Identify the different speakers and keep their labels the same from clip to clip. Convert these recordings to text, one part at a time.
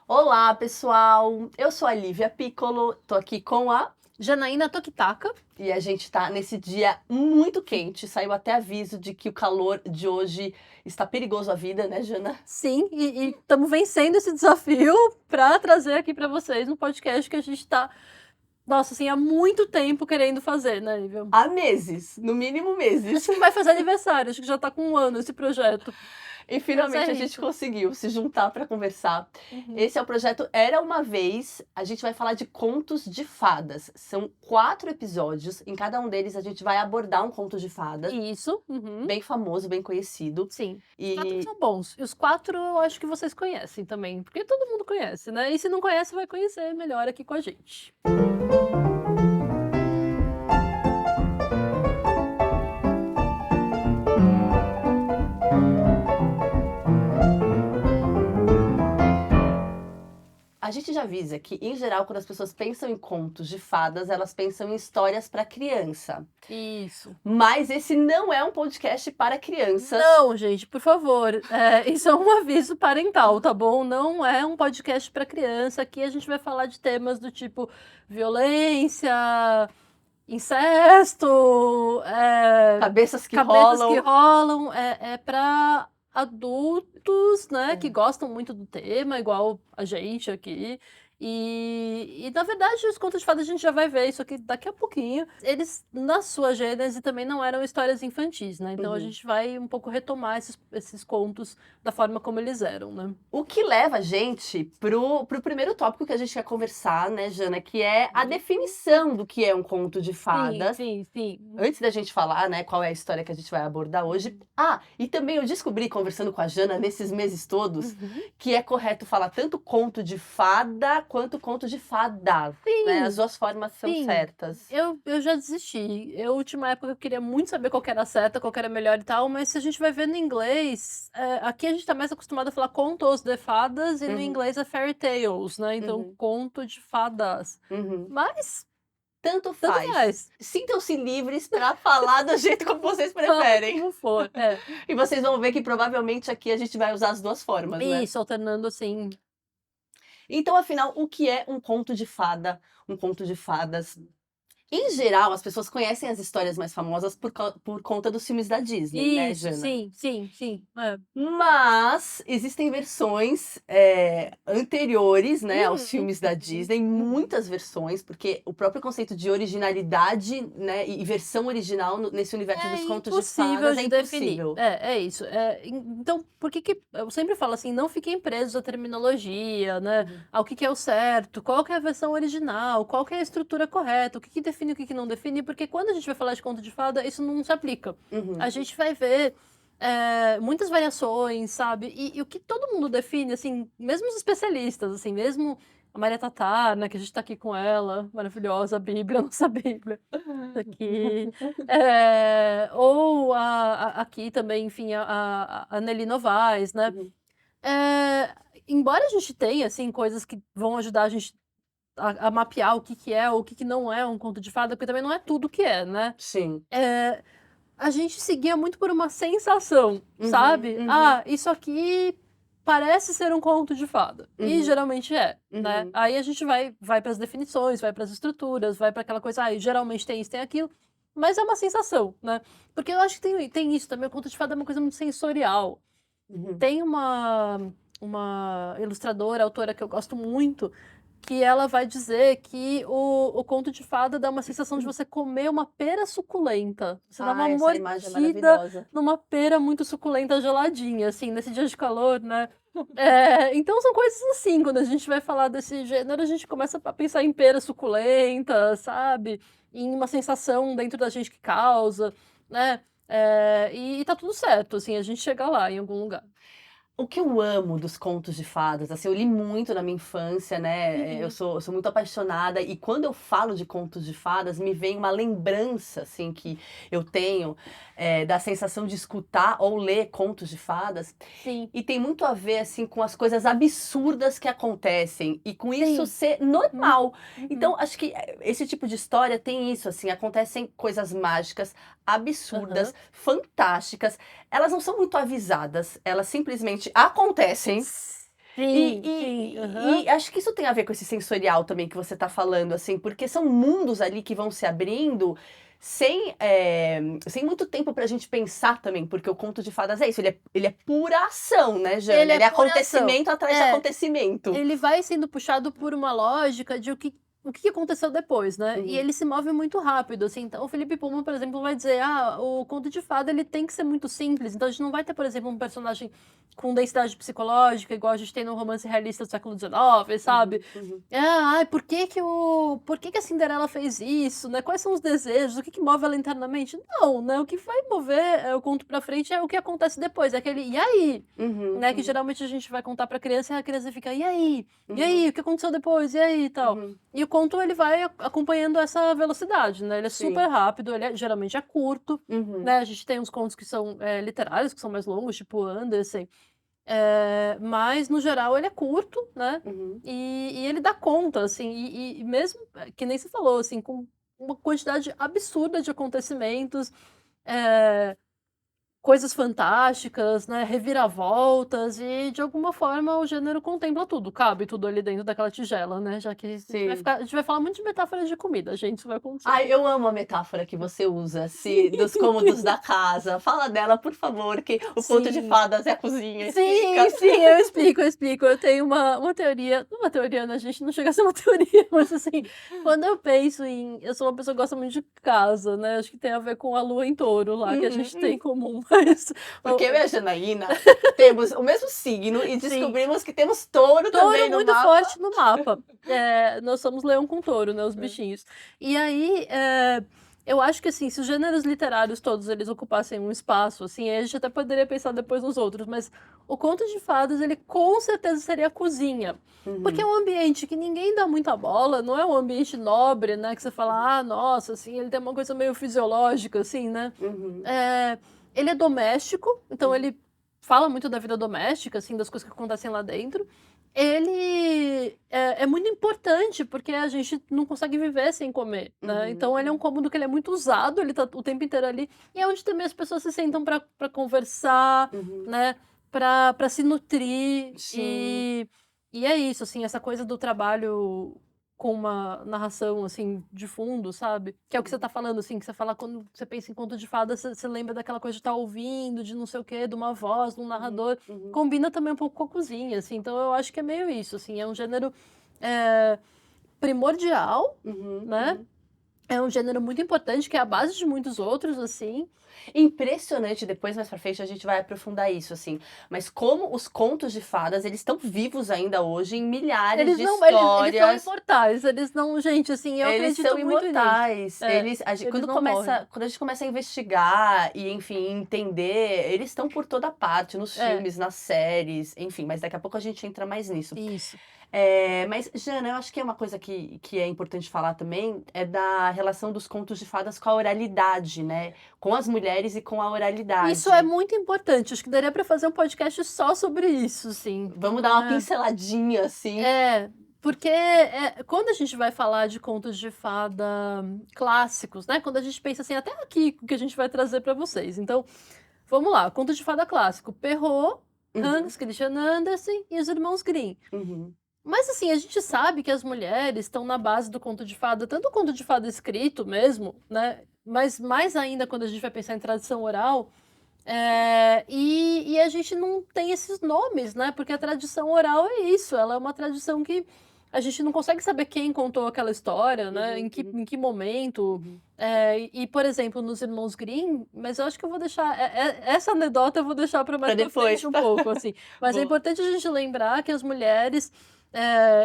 Speaker 1: Olá, pessoal! Eu sou a Lívia Piccolo, tô aqui com a...
Speaker 2: Janaína Tokitaka.
Speaker 1: E a gente tá nesse dia muito quente, saiu até aviso de que o calor de hoje está perigoso à vida, né, Jana?
Speaker 2: Sim, e estamos vencendo esse desafio para trazer aqui para vocês um podcast que a gente tá, nossa, assim, há muito tempo querendo fazer, né, Lívia?
Speaker 1: Há meses, no mínimo meses.
Speaker 2: Acho que vai fazer aniversário, acho que já tá com 1 ano esse projeto.
Speaker 1: E
Speaker 2: Mas
Speaker 1: finalmente
Speaker 2: é
Speaker 1: a gente
Speaker 2: isso.
Speaker 1: conseguiu se juntar para conversar.
Speaker 2: Uhum.
Speaker 1: Esse é o projeto Era Uma Vez. A gente vai falar de contos de fadas. São 4 episódios, em cada um deles a gente vai abordar um conto de fadas,
Speaker 2: Isso, uhum.
Speaker 1: bem famoso, bem conhecido.
Speaker 2: Sim. Os 4
Speaker 1: E
Speaker 2: são bons. E os 4 eu acho que vocês conhecem também, porque todo mundo conhece, né? E se não conhece, vai conhecer melhor aqui com a gente.
Speaker 1: a gente já avisa que, em geral, quando as pessoas pensam em contos de fadas, elas pensam em histórias para criança.
Speaker 2: Isso.
Speaker 1: Mas esse não é um podcast para crianças.
Speaker 2: Não, gente, por favor, isso é um aviso parental, tá bom? Não é um podcast para criança. Aqui a gente vai falar de temas do tipo violência, incesto,
Speaker 1: Cabeças que
Speaker 2: cabeças que
Speaker 1: rolam.
Speaker 2: rolam. É para adultos, né, que
Speaker 1: É.
Speaker 2: gostam muito do tema, igual a gente aqui. E na verdade, os contos de fadas a gente já vai ver isso aqui daqui a pouquinho. Eles, na sua gênese, também não eram histórias infantis, né? Então a
Speaker 1: Uhum.
Speaker 2: gente vai um pouco retomar esses contos da forma como eles eram, né?
Speaker 1: O que leva a gente pro primeiro tópico que a gente quer conversar, né, Jana, que é a definição do que é um conto de
Speaker 2: Sim,
Speaker 1: fadas.
Speaker 2: sim, sim.
Speaker 1: Antes da gente falar, né, qual é a história que a gente vai abordar hoje. Ah, e também eu descobri, conversando com a Jana nesses meses todos,
Speaker 2: Uhum.
Speaker 1: que é correto falar tanto conto de fada quanto conto de fadas, né? As
Speaker 2: Sim,
Speaker 1: duas formas são
Speaker 2: sim.
Speaker 1: certas.
Speaker 2: Eu já desisti. Eu, última época, eu queria muito saber qual que era a certa, qual que era melhor e tal, mas se a gente vai ver no inglês, aqui a gente tá mais acostumado a falar contos de fadas e no
Speaker 1: Uhum,
Speaker 2: inglês é fairy tales, né? Então,
Speaker 1: uhum,
Speaker 2: conto de fadas.
Speaker 1: uhum.
Speaker 2: Mas,
Speaker 1: Tanto
Speaker 2: tanto
Speaker 1: faz.
Speaker 2: faz.
Speaker 1: Sintam-se livres para falar do jeito como vocês
Speaker 2: Fala
Speaker 1: preferem.
Speaker 2: como for. É.
Speaker 1: E vocês vão ver que provavelmente aqui a gente vai usar as duas formas, né?
Speaker 2: Isso, alternando assim.
Speaker 1: Então, afinal, o que é um conto de fada? Um conto de fadas. Em geral, as pessoas conhecem as histórias mais famosas por conta dos filmes da Disney, né,
Speaker 2: Isso,
Speaker 1: Jana?
Speaker 2: sim, sim, sim. É.
Speaker 1: Mas existem versões, anteriores, né, aos
Speaker 2: Uhum,
Speaker 1: filmes da
Speaker 2: uhum,
Speaker 1: Disney,
Speaker 2: uhum.
Speaker 1: muitas versões, porque o próprio conceito de originalidade, né, e versão original nesse universo
Speaker 2: É
Speaker 1: dos contos de
Speaker 2: impossível
Speaker 1: fadas é
Speaker 2: de definir.
Speaker 1: impossível.
Speaker 2: É isso. Então, por que que eu sempre falo assim, não fiquem presos à terminologia, né?
Speaker 1: Uhum,
Speaker 2: Ao que é o certo, qual que é a versão original, qual que é a estrutura correta, o que que define, o que que não define, porque quando a gente vai falar de conto de fada, isso não se aplica. A
Speaker 1: uhum,
Speaker 2: gente vai ver muitas variações, sabe? E o que todo mundo define, assim, mesmo os especialistas, assim, mesmo a Maria Tatá, né, que a gente tá aqui com ela, maravilhosa, a Bíblia, a nossa Bíblia, tá aqui. Ou aqui também, enfim, a Nelly Novaes, né?
Speaker 1: uhum.
Speaker 2: É, embora a gente tenha, assim, coisas que vão ajudar a gente a mapear o que que é ou o que que não é um conto de fada, porque também não é tudo que é, né?
Speaker 1: Sim.
Speaker 2: É, a gente seguia muito por uma sensação,
Speaker 1: Uhum,
Speaker 2: sabe?
Speaker 1: uhum,
Speaker 2: Ah, isso aqui parece ser um conto de fada. E
Speaker 1: uhum,
Speaker 2: geralmente é, né?
Speaker 1: uhum,
Speaker 2: Aí a gente vai para as definições, vai para as estruturas, vai para aquela coisa, ah, geralmente tem isso, tem aquilo. Mas é uma sensação, né? Porque eu acho que tem isso também. O conto de fada é uma coisa muito sensorial.
Speaker 1: uhum.
Speaker 2: Tem uma ilustradora, autora que eu gosto muito, que ela vai dizer que o conto de fada dá uma sensação de você comer uma pera suculenta. Você dá uma
Speaker 1: Ah, essa imagem é
Speaker 2: mordida
Speaker 1: maravilhosa.
Speaker 2: numa pera muito suculenta geladinha, assim, nesse dia de calor, né? Então são coisas assim, quando a gente vai falar desse gênero, a gente começa a pensar em pera suculenta, sabe? Em uma sensação dentro da gente que causa, né? E tá tudo certo, assim, a gente chega lá em algum lugar.
Speaker 1: O que eu amo dos contos de fadas, assim, eu li muito na minha infância, né, eu
Speaker 2: Uhum.
Speaker 1: sou muito apaixonada e quando eu falo de contos de fadas, me vem uma lembrança, assim, que eu tenho, da sensação de escutar ou ler contos de fadas,
Speaker 2: Sim,
Speaker 1: e tem muito a ver, assim, com as coisas absurdas que acontecem e com isso
Speaker 2: sim.
Speaker 1: ser
Speaker 2: Uhum.
Speaker 1: normal.
Speaker 2: Uhum.
Speaker 1: Então acho que, esse tipo de história tem isso, assim, acontecem coisas mágicas, absurdas,
Speaker 2: Aham.
Speaker 1: fantásticas, elas não são muito avisadas, elas simplesmente acontecem.
Speaker 2: Sim,
Speaker 1: E,
Speaker 2: sim,
Speaker 1: e acho que isso tem a ver com esse sensorial também que você tá falando, assim, porque são mundos ali que vão se abrindo sem muito tempo pra gente pensar também, porque o conto de fadas é isso, ele é pura ação, né,
Speaker 2: Ele
Speaker 1: Jana?
Speaker 2: é
Speaker 1: Ele é
Speaker 2: pura ação.
Speaker 1: acontecimento atrás de
Speaker 2: É,
Speaker 1: acontecimento.
Speaker 2: ele vai sendo puxado por uma lógica de o que aconteceu depois, né? E
Speaker 1: Uhum,
Speaker 2: ele se move muito rápido, assim. Então, o Felipe Pullman, por exemplo, vai dizer, o conto de fada, ele tem que ser muito simples. Então, a gente não vai ter, por exemplo, um personagem com densidade psicológica, igual a gente tem no romance realista do século XIX, sabe?
Speaker 1: uhum, uhum.
Speaker 2: Por que que a Cinderela fez isso, né? Quais são os desejos? O que que move ela internamente? Não, né? O que vai mover o conto pra frente é o que acontece depois. É aquele, e aí?
Speaker 1: Uhum,
Speaker 2: Né? Que
Speaker 1: uhum,
Speaker 2: geralmente a gente vai contar pra criança e a criança fica, e aí? E
Speaker 1: uhum,
Speaker 2: aí? O que aconteceu depois? E aí? E tal.
Speaker 1: uhum.
Speaker 2: E o conto, ele vai acompanhando essa velocidade, né? Ele é super
Speaker 1: Sim.
Speaker 2: rápido, geralmente é curto,
Speaker 1: Uhum,
Speaker 2: né? A gente tem uns contos que são literários, que são mais longos, tipo Andersen. Mas, no geral, ele é curto, né?
Speaker 1: uhum.
Speaker 2: E ele dá conta, assim, e mesmo, que nem você falou, assim, com uma quantidade absurda de acontecimentos, é, coisas fantásticas, né, reviravoltas e, de alguma forma, o gênero contempla tudo, cabe tudo ali dentro daquela tigela, né, já que
Speaker 1: Sim.
Speaker 2: a gente vai falar muito de metáforas de comida, gente, isso vai acontecer.
Speaker 1: Ai, eu amo a metáfora que você usa, dos cômodos da casa. Fala dela, por favor, que o conto de
Speaker 2: Sim.
Speaker 1: fadas é a cozinha,
Speaker 2: Sim,
Speaker 1: explica.
Speaker 2: sim, eu explico. Eu tenho uma teoria, uma teoria, né, a gente não chega a ser uma teoria, mas assim, quando eu penso eu sou uma pessoa que gosta muito de casa, né, acho que tem a ver com a lua em touro lá, que a
Speaker 1: Uhum,
Speaker 2: gente tem em
Speaker 1: uhum.
Speaker 2: comum, mas
Speaker 1: Porque eu
Speaker 2: o
Speaker 1: e a Janaína temos o mesmo signo e
Speaker 2: sim.
Speaker 1: descobrimos que temos touro também
Speaker 2: Touro
Speaker 1: no
Speaker 2: muito
Speaker 1: mapa.
Speaker 2: forte no mapa. Nós somos leão com touro, né, os
Speaker 1: Hã.
Speaker 2: bichinhos. E aí, eu acho que, assim, se os gêneros literários todos eles ocupassem um espaço, assim, aí a gente até poderia pensar depois nos outros, mas o conto de fadas, ele com certeza seria a cozinha. Porque é
Speaker 1: Uhum,
Speaker 2: um ambiente que ninguém dá muita bola, não é um ambiente nobre, né, que você
Speaker 1: uhum,
Speaker 2: fala, nossa, assim, ele tem uma coisa meio fisiológica, assim, né.
Speaker 1: uhum,
Speaker 2: Ele é doméstico, então
Speaker 1: uhum,
Speaker 2: ele fala muito da vida doméstica, assim, das coisas que acontecem lá dentro. Ele é muito importante, porque a gente não consegue viver sem comer, né.
Speaker 1: uhum,
Speaker 2: Então ele é um
Speaker 1: uhum,
Speaker 2: cômodo que ele é muito usado, ele tá o tempo inteiro ali, e é onde também as pessoas se sentam pra conversar,
Speaker 1: uhum.
Speaker 2: né, pra se nutrir,
Speaker 1: Sim.
Speaker 2: e é isso, assim, essa coisa do trabalho com uma narração, assim, de fundo, sabe. Que é o que você tá falando, assim, que você fala quando você pensa em conto de fada, você lembra daquela coisa de estar ouvindo, de não sei o quê, de uma voz, de um
Speaker 1: Uhum,
Speaker 2: narrador.
Speaker 1: uhum,
Speaker 2: Combina também um pouco com a cozinha, assim, então eu acho que é meio isso, assim, é um gênero, eh, primordial,
Speaker 1: uhum,
Speaker 2: né,
Speaker 1: uhum.
Speaker 2: é um gênero muito importante, que é a base de muitos outros, assim.
Speaker 1: Impressionante, depois mais pra frente a gente vai aprofundar isso, assim, mas como os contos de fadas, eles estão vivos ainda hoje em milhares de
Speaker 2: Eles são
Speaker 1: histórias.
Speaker 2: imortais, eles não gente, assim, eu
Speaker 1: Eles são
Speaker 2: acredito muito nisso.
Speaker 1: imortais.
Speaker 2: É, eles não morrem.
Speaker 1: Quando a gente começa a investigar e, enfim, entender, eles estão por toda parte, nos
Speaker 2: É,
Speaker 1: filmes, nas séries, enfim, mas daqui a pouco a gente entra mais nisso.
Speaker 2: isso.
Speaker 1: Mas, Jana, eu acho que é uma coisa que é importante falar também, é da relação dos contos de fadas com a oralidade, né? Com as mulheres e com a
Speaker 2: Isso é
Speaker 1: oralidade.
Speaker 2: muito importante, acho que daria pra fazer um podcast só sobre isso, assim.
Speaker 1: Vamos dar uma pinceladinha, assim.
Speaker 2: Porque, quando a gente vai falar de contos de fada clássicos, né, quando a gente pensa, assim, até aqui o que a gente vai trazer pra vocês. Então, vamos lá, conto de fada clássico, Perrault,
Speaker 1: Uhum,
Speaker 2: Hans Christian Andersen e os irmãos Grimm.
Speaker 1: uhum,
Speaker 2: Mas, assim, a gente sabe que as mulheres estão na base do conto de fada, tanto o conto de fada escrito mesmo, né, mas mais ainda quando a gente vai pensar em tradição oral, e a gente não tem esses nomes, né? Porque a tradição oral é isso, ela é uma tradição que a gente não consegue saber quem contou aquela história, né?
Speaker 1: uhum, uhum,
Speaker 2: Em que momento.
Speaker 1: uhum.
Speaker 2: Por exemplo, nos Irmãos Grimm, mas eu acho que eu vou deixar. Essa anedota eu vou deixar para mais
Speaker 1: Pra
Speaker 2: pra
Speaker 1: depois,
Speaker 2: frente um
Speaker 1: tá?
Speaker 2: pouco, assim. Mas é
Speaker 1: Boa.
Speaker 2: importante a gente lembrar que as mulheres.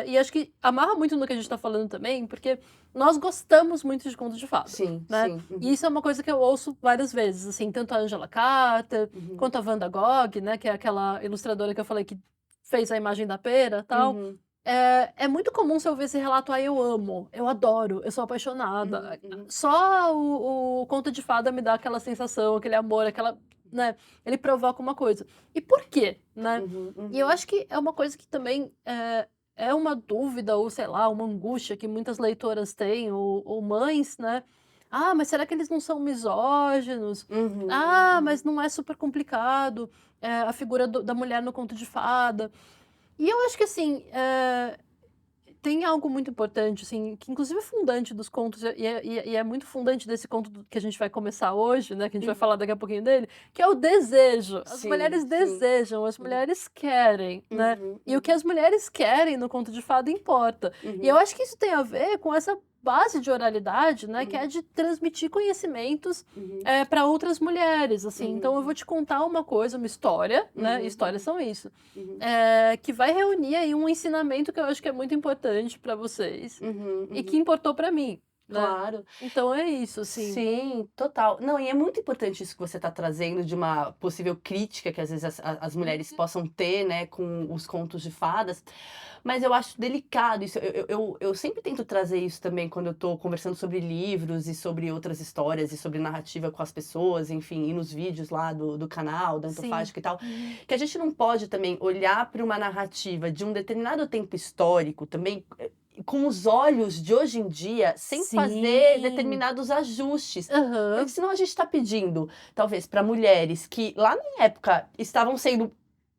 Speaker 2: E acho que amarra muito no que a gente está falando também, porque nós gostamos muito de contos de fada,
Speaker 1: Sim,
Speaker 2: né?
Speaker 1: sim.
Speaker 2: E
Speaker 1: Uhum,
Speaker 2: isso é uma coisa que eu ouço várias vezes, assim, tanto a Angela Carter,
Speaker 1: uhum,
Speaker 2: quanto a Wanda Gogh, né, que é aquela ilustradora que eu falei que fez a imagem da pera, tal.
Speaker 1: uhum,
Speaker 2: É muito comum você ouvir esse relato: "Ai, eu amo, eu adoro, eu sou
Speaker 1: uhum,
Speaker 2: apaixonada".
Speaker 1: uhum,
Speaker 2: Só o conto de fada me dá aquela sensação, aquele amor, aquela, né, ele provoca uma coisa. E por quê, né?
Speaker 1: uhum,
Speaker 2: E eu
Speaker 1: uhum,
Speaker 2: acho que é uma coisa que também é uma dúvida ou, sei lá, uma angústia que muitas leitoras têm ou mães, né. "Ah, mas será que eles não são misóginos?
Speaker 1: uhum,
Speaker 2: Ah, mas
Speaker 1: uhum.
Speaker 2: não é super complicado, a figura da mulher no conto de fada?". E eu acho que, assim, tem algo muito importante, assim, que inclusive é fundante dos contos, e é muito fundante desse conto que a gente vai começar hoje, né, que a gente vai falar daqui a pouquinho dele, que é o desejo. As
Speaker 1: Sim,
Speaker 2: mulheres
Speaker 1: sim.
Speaker 2: desejam, as mulheres querem, né?
Speaker 1: Uhum,
Speaker 2: E o que as mulheres querem no conto de fada importa. E eu
Speaker 1: uhum,
Speaker 2: acho que isso tem a ver com essa base de oralidade, né, que é
Speaker 1: uhum,
Speaker 2: de transmitir conhecimentos
Speaker 1: uhum,
Speaker 2: para outras mulheres, assim. Então eu vou
Speaker 1: uhum,
Speaker 2: te contar uma coisa, uma história, né?
Speaker 1: uhum,
Speaker 2: Histórias são isso.
Speaker 1: uhum,
Speaker 2: Que vai reunir aí um ensinamento que eu acho que é muito importante para vocês
Speaker 1: uhum,
Speaker 2: e que
Speaker 1: uhum.
Speaker 2: importou para mim, né?
Speaker 1: Claro.
Speaker 2: Então é isso, assim.
Speaker 1: Sim, total. Não, e é muito importante isso que você está trazendo de uma possível crítica que às vezes as mulheres
Speaker 2: Uhum.
Speaker 1: possam ter, né, com os contos de fadas, mas eu acho delicado isso. Eu sempre tento trazer isso também quando eu estou conversando sobre livros e sobre outras histórias e sobre narrativa com as pessoas, enfim, e nos vídeos lá do canal, da
Speaker 2: Sim.
Speaker 1: Antofágica e tal,
Speaker 2: Uhum.
Speaker 1: que a gente não pode também olhar para uma narrativa de um determinado tempo histórico também com os olhos de hoje em dia, sem fazer
Speaker 2: Sim.
Speaker 1: determinados ajustes. Porque
Speaker 2: Aham.
Speaker 1: senão a gente está pedindo, talvez, para mulheres que lá na época estavam sendo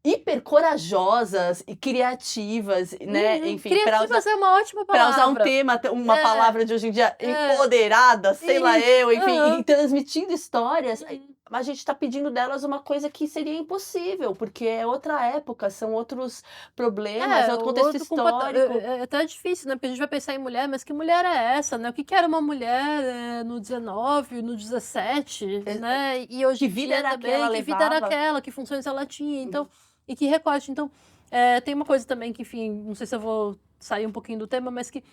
Speaker 1: hiper corajosas e criativas, né?
Speaker 2: Uhum.
Speaker 1: Enfim,
Speaker 2: Criativas é uma ótima
Speaker 1: para usar um
Speaker 2: palavra.
Speaker 1: tema, uma
Speaker 2: É,
Speaker 1: palavra de hoje em dia,
Speaker 2: é.
Speaker 1: empoderada, sei lá
Speaker 2: Isso.
Speaker 1: eu, enfim, e
Speaker 2: Aham.
Speaker 1: transmitindo histórias,
Speaker 2: Uhum.
Speaker 1: a gente está pedindo delas uma coisa que seria impossível, porque é outra época, são outros problemas, é
Speaker 2: É, o
Speaker 1: outro contexto
Speaker 2: outro
Speaker 1: histórico.
Speaker 2: é até difícil, né, porque a gente vai pensar em mulher, mas que mulher é essa, né? O que que era uma mulher, no 19, no 17,
Speaker 1: É,
Speaker 2: né? E hoje
Speaker 1: que
Speaker 2: em
Speaker 1: vida
Speaker 2: dia
Speaker 1: era aquela
Speaker 2: também, que vida era
Speaker 1: levava?
Speaker 2: aquela, que funções ela tinha, então,
Speaker 1: Uhum.
Speaker 2: e que recorte. Então, tem uma coisa também que, enfim, não sei se eu vou sair um pouquinho do tema, mas que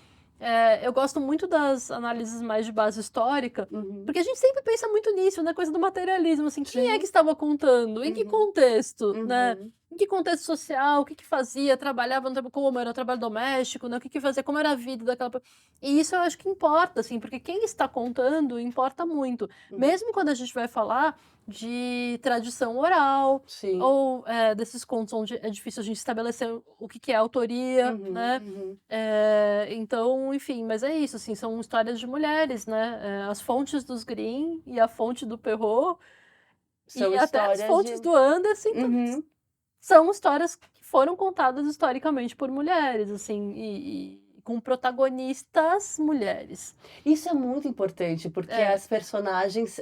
Speaker 2: eu gosto muito das análises mais de base histórica,
Speaker 1: Uhum.
Speaker 2: porque a gente sempre pensa muito nisso, né? Coisa do materialismo, assim, quem é que
Speaker 1: Sim.
Speaker 2: estava contando? Em que
Speaker 1: Uhum.
Speaker 2: contexto, né?
Speaker 1: Uhum.
Speaker 2: Em que contexto social, o que que fazia, trabalhava no como era o trabalho doméstico, né, o que que fazia, como era a vida daquela e isso eu acho que importa, assim, porque quem está contando importa muito.
Speaker 1: Uhum.
Speaker 2: Mesmo quando a gente vai falar de tradição oral,
Speaker 1: Sim.
Speaker 2: ou, desses contos onde é difícil a gente estabelecer o que que é autoria,
Speaker 1: Uhum,
Speaker 2: né.
Speaker 1: uhum.
Speaker 2: Então, enfim, mas é isso, assim, são histórias de mulheres, né, as fontes dos Grimm e a fonte do Perrault,
Speaker 1: São
Speaker 2: e até as
Speaker 1: histórias de
Speaker 2: fontes do Andersen também
Speaker 1: uhum.
Speaker 2: são histórias que foram contadas historicamente por mulheres, assim, e com protagonistas mulheres.
Speaker 1: Isso é muito importante, porque
Speaker 2: É,
Speaker 1: as personagens,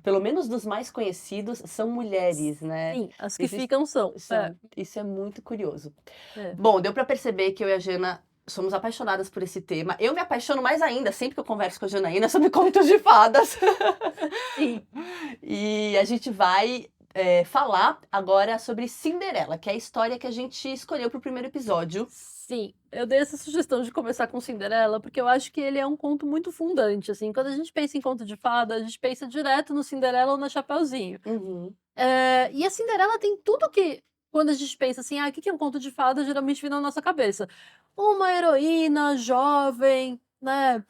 Speaker 1: pelo menos dos mais conhecidos, são mulheres, né.
Speaker 2: sim, as que
Speaker 1: Exis
Speaker 2: ficam são.
Speaker 1: são. Isso é muito curioso.
Speaker 2: É.
Speaker 1: Bom, deu para perceber que eu e a Jana somos apaixonadas por esse tema. Eu me apaixono mais ainda sempre que eu converso com a Janaína sobre contos de fadas.
Speaker 2: Sim,
Speaker 1: E a gente vai, falar agora sobre Cinderela, que é a história que a gente escolheu para o primeiro episódio.
Speaker 2: sim. Eu dei essa sugestão de começar com Cinderela, porque eu acho que ele é um conto muito fundante, assim, quando a gente pensa em conto de fada, a gente pensa direto no Cinderela ou na Chapeuzinho.
Speaker 1: Uhum,
Speaker 2: E a Cinderela tem tudo que, quando a gente pensa assim, o que que é um conto de fada, geralmente vem na nossa cabeça. Uma heroína jovem, né?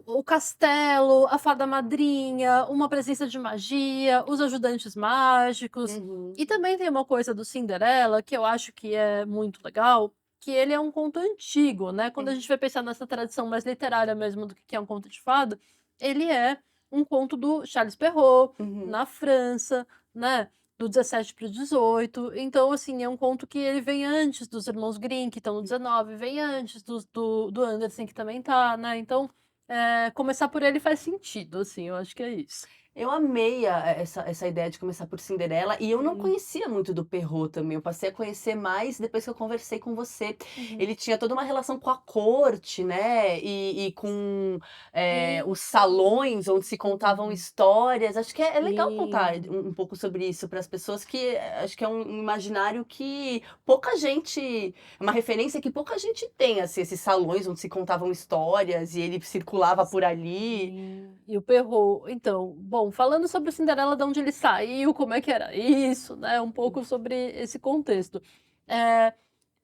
Speaker 2: O castelo, a fada madrinha, uma presença de magia, os ajudantes mágicos.
Speaker 1: uhum,
Speaker 2: E também tem uma coisa do Cinderela que eu acho que é muito legal, que ele é um conto antigo, né? Quando a
Speaker 1: uhum,
Speaker 2: gente vai pensar nessa tradição mais literária mesmo do que é um conto de fada, ele é um conto do Charles Perrault,
Speaker 1: uhum.
Speaker 2: na França, né, do 17 para o 18. Então, assim, é um conto que ele vem antes dos Irmãos Grimm, que estão no 19, vem antes do Andersen, que também tá, né? Então, começar por ele faz sentido, assim, eu acho que é isso.
Speaker 1: Eu amei essa ideia de começar por Cinderela, e eu não
Speaker 2: Uhum,
Speaker 1: conhecia muito do Perrault também, eu passei a conhecer mais depois que eu conversei com você.
Speaker 2: uhum.
Speaker 1: Ele tinha toda uma relação com a corte, né, e com, os
Speaker 2: Sim.
Speaker 1: salões onde se contavam
Speaker 2: Uhum.
Speaker 1: histórias. Acho que é legal contar
Speaker 2: Sim.
Speaker 1: um pouco sobre isso para as pessoas que acho que é um imaginário que pouca gente uma referência que pouca gente tem, assim, esses salões onde se contavam histórias e ele circulava por ali.
Speaker 2: Sim. E o Perrault, então, bom, falando sobre o Cinderela, de onde ele saiu, como é que era isso, né, um pouco sobre esse contexto. Eh,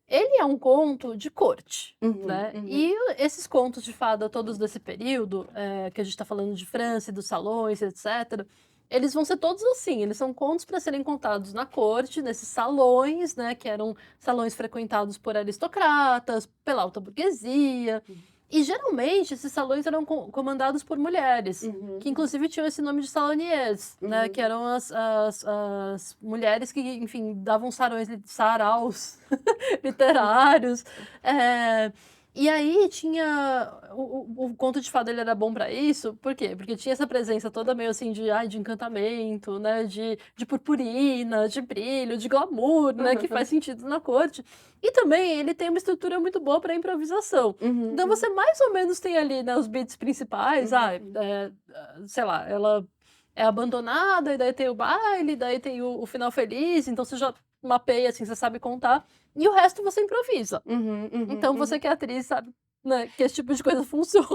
Speaker 2: Ele é um conto de corte,
Speaker 1: Uhum,
Speaker 2: né,
Speaker 1: uhum.
Speaker 2: e esses contos de fada todos desse período, que a gente está falando de França e dos salões, etcétera, eles vão ser todos assim, eles são contos para serem contados na corte, nesses salões, né, que eram salões frequentados por aristocratas, pela alta burguesia, E geralmente esses salões eram comandados por mulheres, que inclusive tinham esse nome de saloniers, né? Que eram as mulheres que, enfim, davam saraus literários. E aí tinha... O conto de fada ele era bom pra isso, por quê? Porque tinha essa presença toda meio assim de encantamento, né? De purpurina, de brilho, de glamour, né? Que faz sentido na corte. E também ele tem uma estrutura muito boa pra improvisação. Então você mais ou menos tem ali, né, os beats principais, sei lá, ela é abandonada, e daí tem o baile, daí tem o final feliz, então você já mapeia, assim, você sabe contar, e o resto você improvisa. Então você que é atriz sabe, né, que esse tipo de coisa funciona,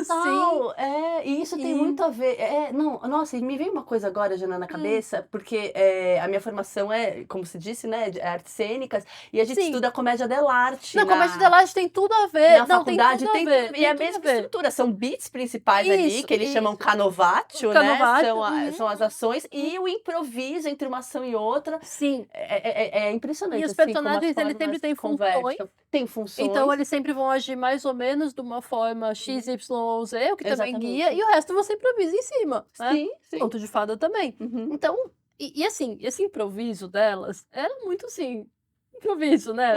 Speaker 2: assim.
Speaker 1: E isso tem
Speaker 2: E-
Speaker 1: muito a ver. Não, nossa, e me veio uma coisa agora, Jana, na cabeça, porque a minha formação é, como se disse, né, de artes cênicas, e a gente
Speaker 2: Sim.
Speaker 1: estuda comédia dell'arte.
Speaker 2: Não, comédia dell'arte tem tudo a ver.
Speaker 1: Na
Speaker 2: Não,
Speaker 1: faculdade
Speaker 2: tem tudo a ver.
Speaker 1: e
Speaker 2: tem
Speaker 1: a
Speaker 2: tudo a
Speaker 1: mesma
Speaker 2: ver.
Speaker 1: estrutura, são beats principais ali,
Speaker 2: Isso,
Speaker 1: que eles chamam
Speaker 2: isso.
Speaker 1: canovatio, né?
Speaker 2: Canovatio,
Speaker 1: São as ações, e o improviso entre uma ação e outra.
Speaker 2: Sim.
Speaker 1: É impressionante,
Speaker 2: E os
Speaker 1: assim, como as
Speaker 2: personagens, eles
Speaker 1: formas
Speaker 2: sempre têm
Speaker 1: conversam.
Speaker 2: funções.
Speaker 1: Tem funções.
Speaker 2: Então eles sempre vão agir mais ou menos de uma forma X, Y ou Z, o que também
Speaker 1: Exatamente.
Speaker 2: guia, e o resto você improvisa em cima, né?
Speaker 1: Sim, sim.
Speaker 2: Conto de fada também.
Speaker 1: Uhum.
Speaker 2: Então, e assim, esse improviso delas era muito assim, improviso, né?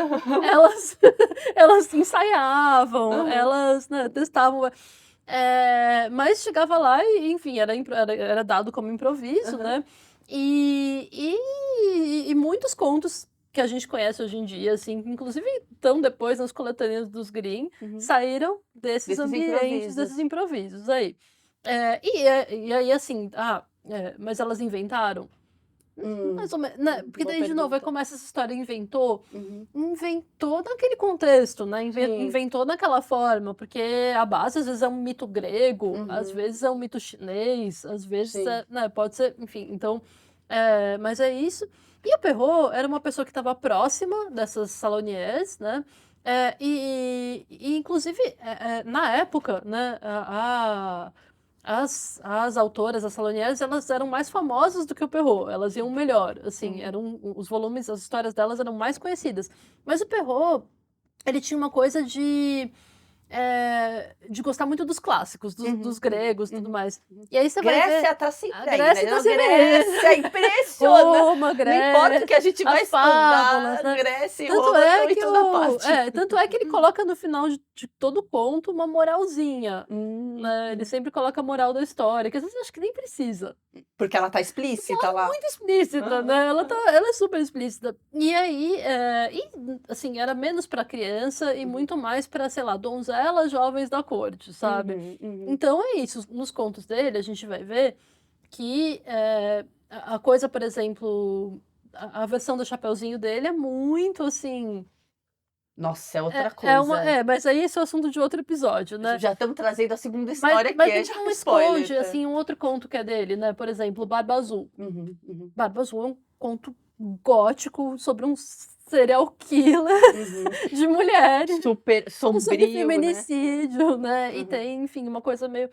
Speaker 2: Elas ensaiavam,
Speaker 1: Uhum.
Speaker 2: elas, né, testavam. Mas chegava lá e, enfim, era dado como improviso, né? E muitos contos que a gente conhece hoje em dia, assim, inclusive tão depois nas coletâneas dos Grimm, saíram desses ambientes, desses improvisos aí. E aí, assim, mas elas inventaram? Mais ou menos, né? Porque
Speaker 1: Boa
Speaker 2: daí, de novo, aí
Speaker 1: pergunta.
Speaker 2: começa essa história, inventou naquele contexto, né?
Speaker 1: Sim.
Speaker 2: Inventou naquela forma, porque a base às vezes é um mito grego, às vezes é um mito chinês, às vezes
Speaker 1: Sim.
Speaker 2: né, pode ser, enfim, então, mas é isso. E o Perrault era uma pessoa que estava próxima dessas saloniers, né? E inclusive, na época, né, as autoras, as salonières, elas eram mais famosas do que o Perrault, elas iam melhor, assim, os volumes, as histórias delas eram mais conhecidas. Mas o Perrault, ele tinha uma coisa de gostar muito dos clássicos, dos gregos e tudo mais. E aí você vai ver...
Speaker 1: Grécia tá sempre
Speaker 2: A
Speaker 1: aí,
Speaker 2: Grécia
Speaker 1: né?
Speaker 2: tá sempre aí.
Speaker 1: Grécia, é impressionante.
Speaker 2: Roma, Grécia,
Speaker 1: Não importa o que a gente vai
Speaker 2: as fábulas,
Speaker 1: estudar,
Speaker 2: né?
Speaker 1: Grécia e
Speaker 2: Tanto
Speaker 1: Roma
Speaker 2: é
Speaker 1: estão em
Speaker 2: que
Speaker 1: toda parte.
Speaker 2: tanto é que ele coloca no final de todo conto uma moralzinha, né? Ele sempre coloca a moral da história, que às vezes eu acho que nem precisa.
Speaker 1: Porque ela tá explícita lá.
Speaker 2: Muito explícita, né? Ela é super explícita. E aí, assim, era menos pra criança e muito mais pra, sei lá, donzelas jovens da corte, sabe? Então é isso. Nos contos dele, a gente vai ver que a coisa, por exemplo, a versão do Chapeuzinho dele é muito assim.
Speaker 1: Nossa, é outra coisa.
Speaker 2: Mas aí esse é o assunto de outro episódio, né?
Speaker 1: Já estamos trazendo a segunda história
Speaker 2: Mas
Speaker 1: que
Speaker 2: a
Speaker 1: é
Speaker 2: gente não
Speaker 1: spoiler.
Speaker 2: esconde, assim, um outro conto que é dele, né? Por exemplo, Barba Azul. Barba Azul é um conto gótico sobre um serial killer de mulheres.
Speaker 1: Super
Speaker 2: Sobre
Speaker 1: sombrio, né?
Speaker 2: feminicídio, né? E tem, enfim, uma coisa meio...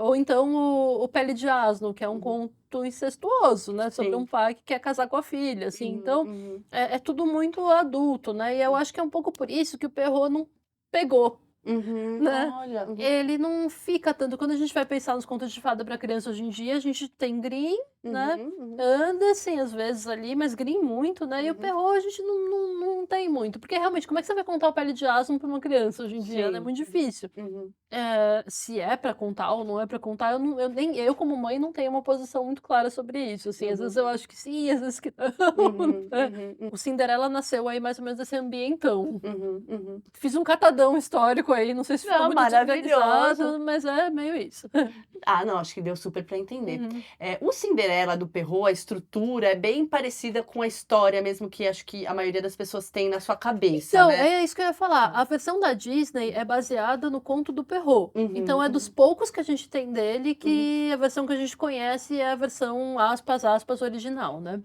Speaker 2: Ou então o Pele de Asno, que é um conto incestuoso, né? Sobre um pai que quer casar com a filha, assim. Então, é tudo muito adulto, né? E eu acho que é um pouco por isso que o Perrault não pegou, né?
Speaker 1: Olha.
Speaker 2: Ele não fica tanto... Quando a gente vai pensar nos contos de fada para criança hoje em dia, a gente tem Grimm, né? Andersen, às vezes, ali, mas Grimm muito, né? E o Perrault a gente não tem muito. Porque, realmente, como é que você vai contar o Pele de Asno para uma criança hoje em dia? É muito difícil. Se é para contar ou não é para contar, nem eu, como mãe, não tenho uma posição muito clara sobre isso. Assim, às vezes eu acho que sim, às vezes que não. Né? O Cinderela nasceu aí mais ou menos desse ambientão. Fiz um catadão histórico aí, não sei se ficou muito organizado, mas é meio isso.
Speaker 1: Não, acho que deu super para entender. O Cinderela do Perrault, a estrutura é bem parecida com a história mesmo que acho que a maioria das pessoas tem na sua cabeça,
Speaker 2: Então,
Speaker 1: né?
Speaker 2: é isso que eu ia falar. A versão da Disney é baseada no conto do Perrault. Então, é dos poucos que a gente tem dele que a versão que a gente conhece é a versão, aspas, original, né?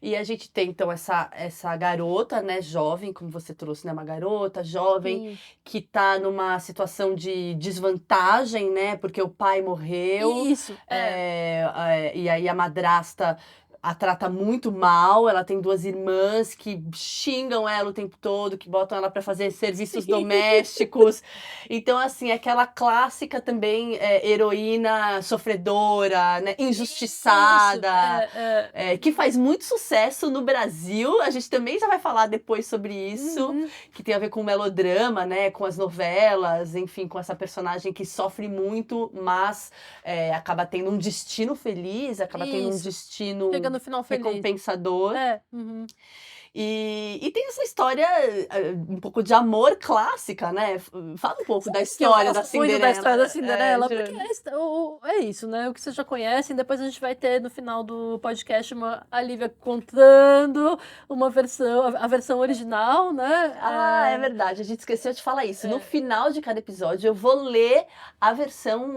Speaker 1: E a gente tem, então, essa garota, né, jovem, como você trouxe, né, uma garota jovem que tá numa situação de desvantagem, né, porque o pai morreu.
Speaker 2: Isso,
Speaker 1: E aí a madrasta a trata muito mal. Ela tem 2 irmãs que xingam ela o tempo todo, que botam ela para fazer serviços domésticos. Então, assim, aquela clássica também heroína sofredora, né, injustiçada, que faz muito sucesso no Brasil. A gente também já vai falar depois sobre isso, que tem a ver com o melodrama, né, com as novelas, enfim, com essa personagem que sofre muito, mas acaba tendo um destino feliz, acaba tendo um destino
Speaker 2: chega no final feliz,
Speaker 1: recompensador. E tem essa história um pouco de amor clássica, né? Fala um pouco da história da Cinderela.
Speaker 2: Muito da história da Cinderela, porque é isso, né? O que vocês já conhecem. Depois a gente vai ter no final do podcast a Lívia contando a versão original, né?
Speaker 1: É verdade, a gente esqueceu de falar isso. No final de cada episódio eu vou ler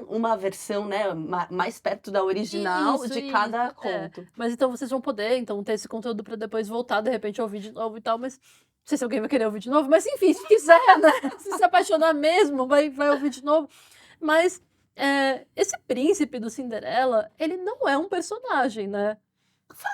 Speaker 1: uma versão, né, mais perto da original de cada conto.
Speaker 2: Mas então vocês vão poder ter esse conteúdo para depois voltar, de repente, ouvir de novo e tal, mas não sei se alguém vai querer ouvir de novo, mas enfim, se quiser, né? Se apaixonar mesmo, vai ouvir de novo. Mas esse príncipe do Cinderela, ele não é um personagem, né?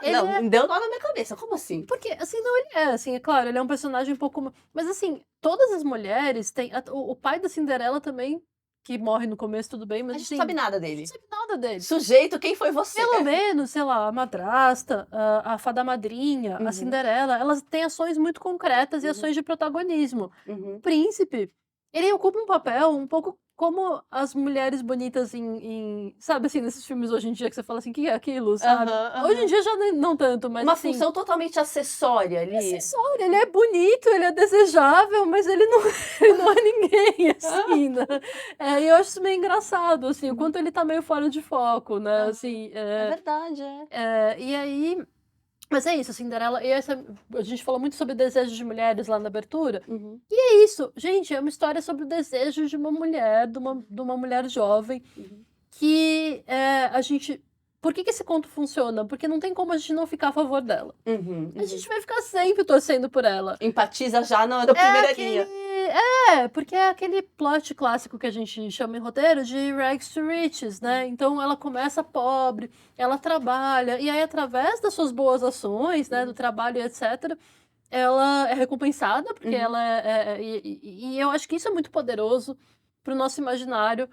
Speaker 1: Não, deu nó na minha cabeça, como assim?
Speaker 2: Porque, assim, não, ele é claro, ele é um personagem um pouco... Mas, assim, todas as mulheres têm... O pai da Cinderela também, que morre no começo, tudo bem, mas
Speaker 1: a gente
Speaker 2: assim,
Speaker 1: não sabe nada dele.
Speaker 2: A gente não sabe nada dele.
Speaker 1: Sujeito, quem foi você?
Speaker 2: Pelo menos, sei lá, a madrasta, a fada madrinha, a Cinderela, elas têm ações muito concretas e ações de protagonismo. O príncipe, ele ocupa um papel um pouco como as mulheres bonitas sabe assim, nesses filmes hoje em dia que você fala assim, o que é aquilo, sabe? Hoje em dia já não tanto, mas
Speaker 1: uma
Speaker 2: assim...
Speaker 1: função totalmente acessória ali.
Speaker 2: Acessória, ele é bonito, ele é desejável, mas ele não é ninguém, assim, né? E eu acho isso meio engraçado, assim, o quanto ele tá meio fora de foco, né? Assim,
Speaker 1: é verdade,
Speaker 2: e aí... Mas é isso, a Cinderela, a gente falou muito sobre desejos de mulheres lá na abertura, e é isso, gente, é uma história sobre o desejo de uma mulher, de uma mulher jovem, que a gente... Por que esse conto funciona? Porque não tem como a gente não ficar a favor dela. A gente vai ficar sempre torcendo por ela.
Speaker 1: Empatiza já na primeira linha.
Speaker 2: Porque é aquele plot clássico que a gente chama em roteiro de rags to riches, né? Então ela começa pobre, ela trabalha, e aí através das suas boas ações, né, do trabalho e etc., ela é recompensada, porque ela e eu acho que isso é muito poderoso pro nosso imaginário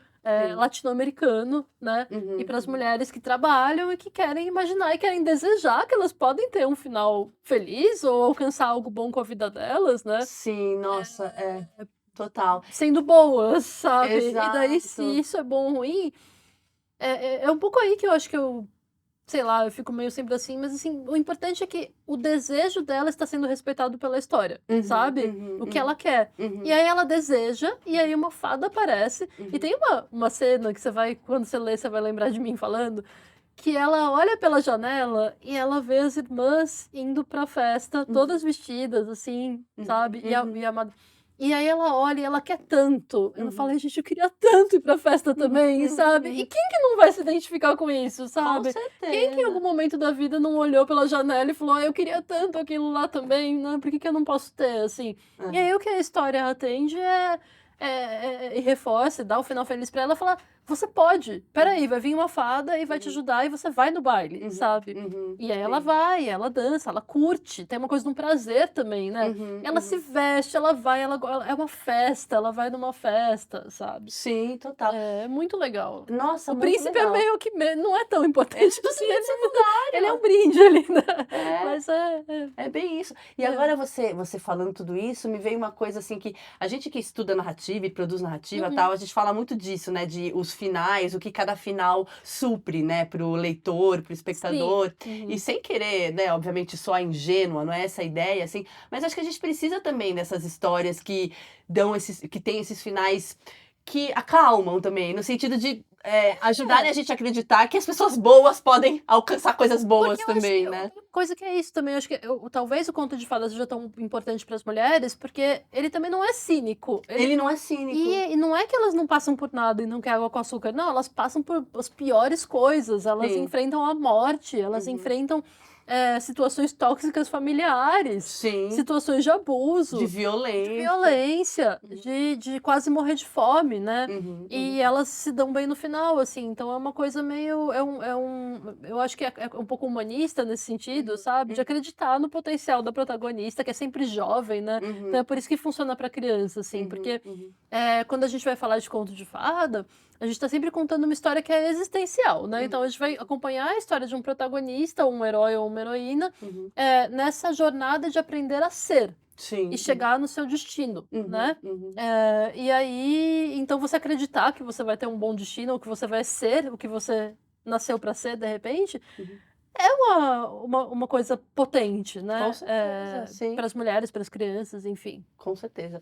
Speaker 2: latino-americano, né? E para as mulheres que trabalham e que querem imaginar e querem desejar que elas podem ter um final feliz ou alcançar algo bom com a vida delas, né?
Speaker 1: Sim, nossa, total.
Speaker 2: Sendo boas, sabe?
Speaker 1: Exato.
Speaker 2: E daí, se isso é bom ou ruim, é um pouco aí que eu acho que sei lá, eu fico meio sempre assim, mas assim, o importante é que o desejo dela está sendo respeitado pela história, sabe? O que ela quer. E aí ela deseja, e aí uma fada aparece, e tem uma cena que quando você lê, você vai lembrar de mim falando, que ela olha pela janela e ela vê as irmãs indo pra festa, todas vestidas, assim, sabe? E aí ela olha e ela quer tanto. Ela fala, gente, eu queria tanto ir pra festa também, sabe? E quem que não vai se identificar com isso, sabe?
Speaker 1: Com certeza.
Speaker 2: Quem que em algum momento da vida não olhou pela janela e falou, eu queria tanto aquilo lá também, né? Por que eu não posso ter, assim? E aí o que a história atende e reforça, dá o final feliz pra ela, falar, você pode, peraí, vai vir uma fada e vai te ajudar e você vai no baile, sabe? E aí ela vai, ela dança, ela curte, tem uma coisa de um prazer também, né? Ela se veste, ela vai, ela é uma festa, ela vai numa festa, sabe?
Speaker 1: Sim, total.
Speaker 2: É muito legal.
Speaker 1: Nossa,
Speaker 2: o
Speaker 1: muito
Speaker 2: príncipe
Speaker 1: legal.
Speaker 2: é meio que não é tão importante assim, ele é um brinde ali, né? Mas
Speaker 1: é bem isso. E agora você falando tudo isso, me veio uma coisa assim que a gente que estuda narrativa e produz narrativa e tal, a gente fala muito disso, né? De os finais, o que cada final supre, né? Pro leitor, pro espectador. E sem querer, né? Obviamente, só ingênua, não é essa a ideia, assim. Mas acho que a gente precisa também dessas histórias que que tem esses finais que acalmam também, no sentido de ajudarem a gente a acreditar que as pessoas boas podem alcançar coisas boas também, né?
Speaker 2: Coisa que é isso também, eu acho que talvez o conto de fadas seja tão importante para as mulheres, porque ele também não é cínico.
Speaker 1: Ele não é cínico.
Speaker 2: E não é que elas não passam por nada e não querem água com açúcar, não, elas passam por as piores coisas, elas enfrentam a morte, elas enfrentam situações tóxicas familiares,
Speaker 1: Sim.
Speaker 2: situações de abuso,
Speaker 1: De
Speaker 2: de
Speaker 1: violência.
Speaker 2: violência, de quase morrer de fome, né?
Speaker 1: Uhum,
Speaker 2: E elas se dão bem no final, assim. Então é uma coisa meio. Eu acho que é um pouco humanista nesse sentido, sabe? De acreditar no potencial da protagonista, que é sempre jovem, né? Então é por isso que funciona pra criança, assim. Porque quando a gente vai falar de conto de fada, a gente tá sempre contando uma história que é existencial, né? Então a gente vai acompanhar a história de um protagonista, um herói ou uma heroína, nessa jornada de aprender a ser.
Speaker 1: Sim.
Speaker 2: E chegar no seu destino, né? E aí, então você acreditar que você vai ter um bom destino, ou que você vai ser o que você nasceu pra ser, de repente, é uma coisa potente, né?
Speaker 1: Com certeza, sim.
Speaker 2: Para as mulheres, para as crianças, enfim.
Speaker 1: Com certeza.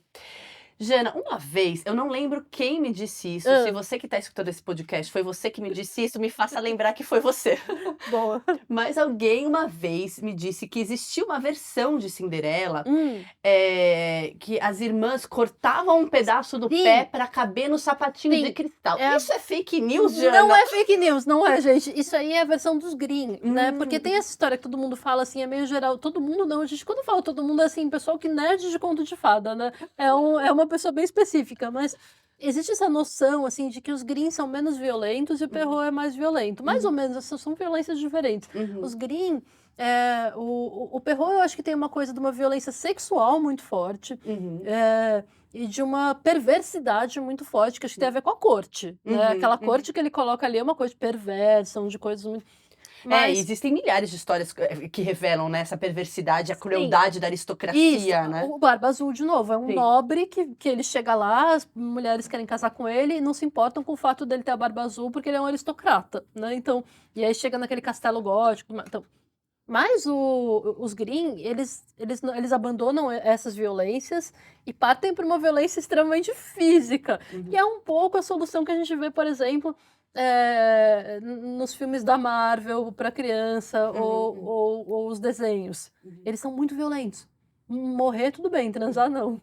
Speaker 1: Jana, uma vez, eu não lembro quem me disse isso, se você que está escutando esse podcast foi você que me disse isso, me faça lembrar que foi você.
Speaker 2: Boa.
Speaker 1: Mas alguém uma vez me disse que existia uma versão de Cinderela que as irmãs cortavam um pedaço do
Speaker 2: Sim.
Speaker 1: pé para caber no sapatinho
Speaker 2: Sim.
Speaker 1: de cristal.
Speaker 2: É-
Speaker 1: Isso é fake news, Jana?
Speaker 2: Não é fake news, não é, gente. Isso aí é a versão dos Grimm, né? Porque tem essa história que todo mundo fala, assim, é meio geral. Todo mundo não, gente. Quando eu falo todo mundo, é assim, pessoal que nerd de conto de fada, né? É uma pessoa bem específica, mas existe essa noção, assim, de que os Grimm são menos violentos e o Perrault é mais violento. Mais ou menos, são violências diferentes. Os Grimm, o Perrault, eu acho que tem uma coisa de uma violência sexual muito forte. E de uma perversidade muito forte, que acho que tem a ver com a corte, né? Aquela corte que ele coloca ali é uma coisa perversa, de coisas muito...
Speaker 1: E existem milhares de histórias que revelam, né, essa perversidade, a
Speaker 2: Sim.
Speaker 1: crueldade da aristocracia,
Speaker 2: Isso,
Speaker 1: né?
Speaker 2: o Barba Azul, de novo, é um
Speaker 1: Sim.
Speaker 2: nobre que ele chega lá, as mulheres querem casar com ele e não se importam com o fato dele ter a barba azul, porque ele é um aristocrata, né? Então, e aí chega naquele castelo gótico, então... Mas os Grimm, eles abandonam essas violências e partem para uma violência extremamente física. E é um pouco a solução que a gente vê, por exemplo, nos filmes da Marvel para criança ou os desenhos. Eles são muito violentos. Morrer, tudo bem, transar não.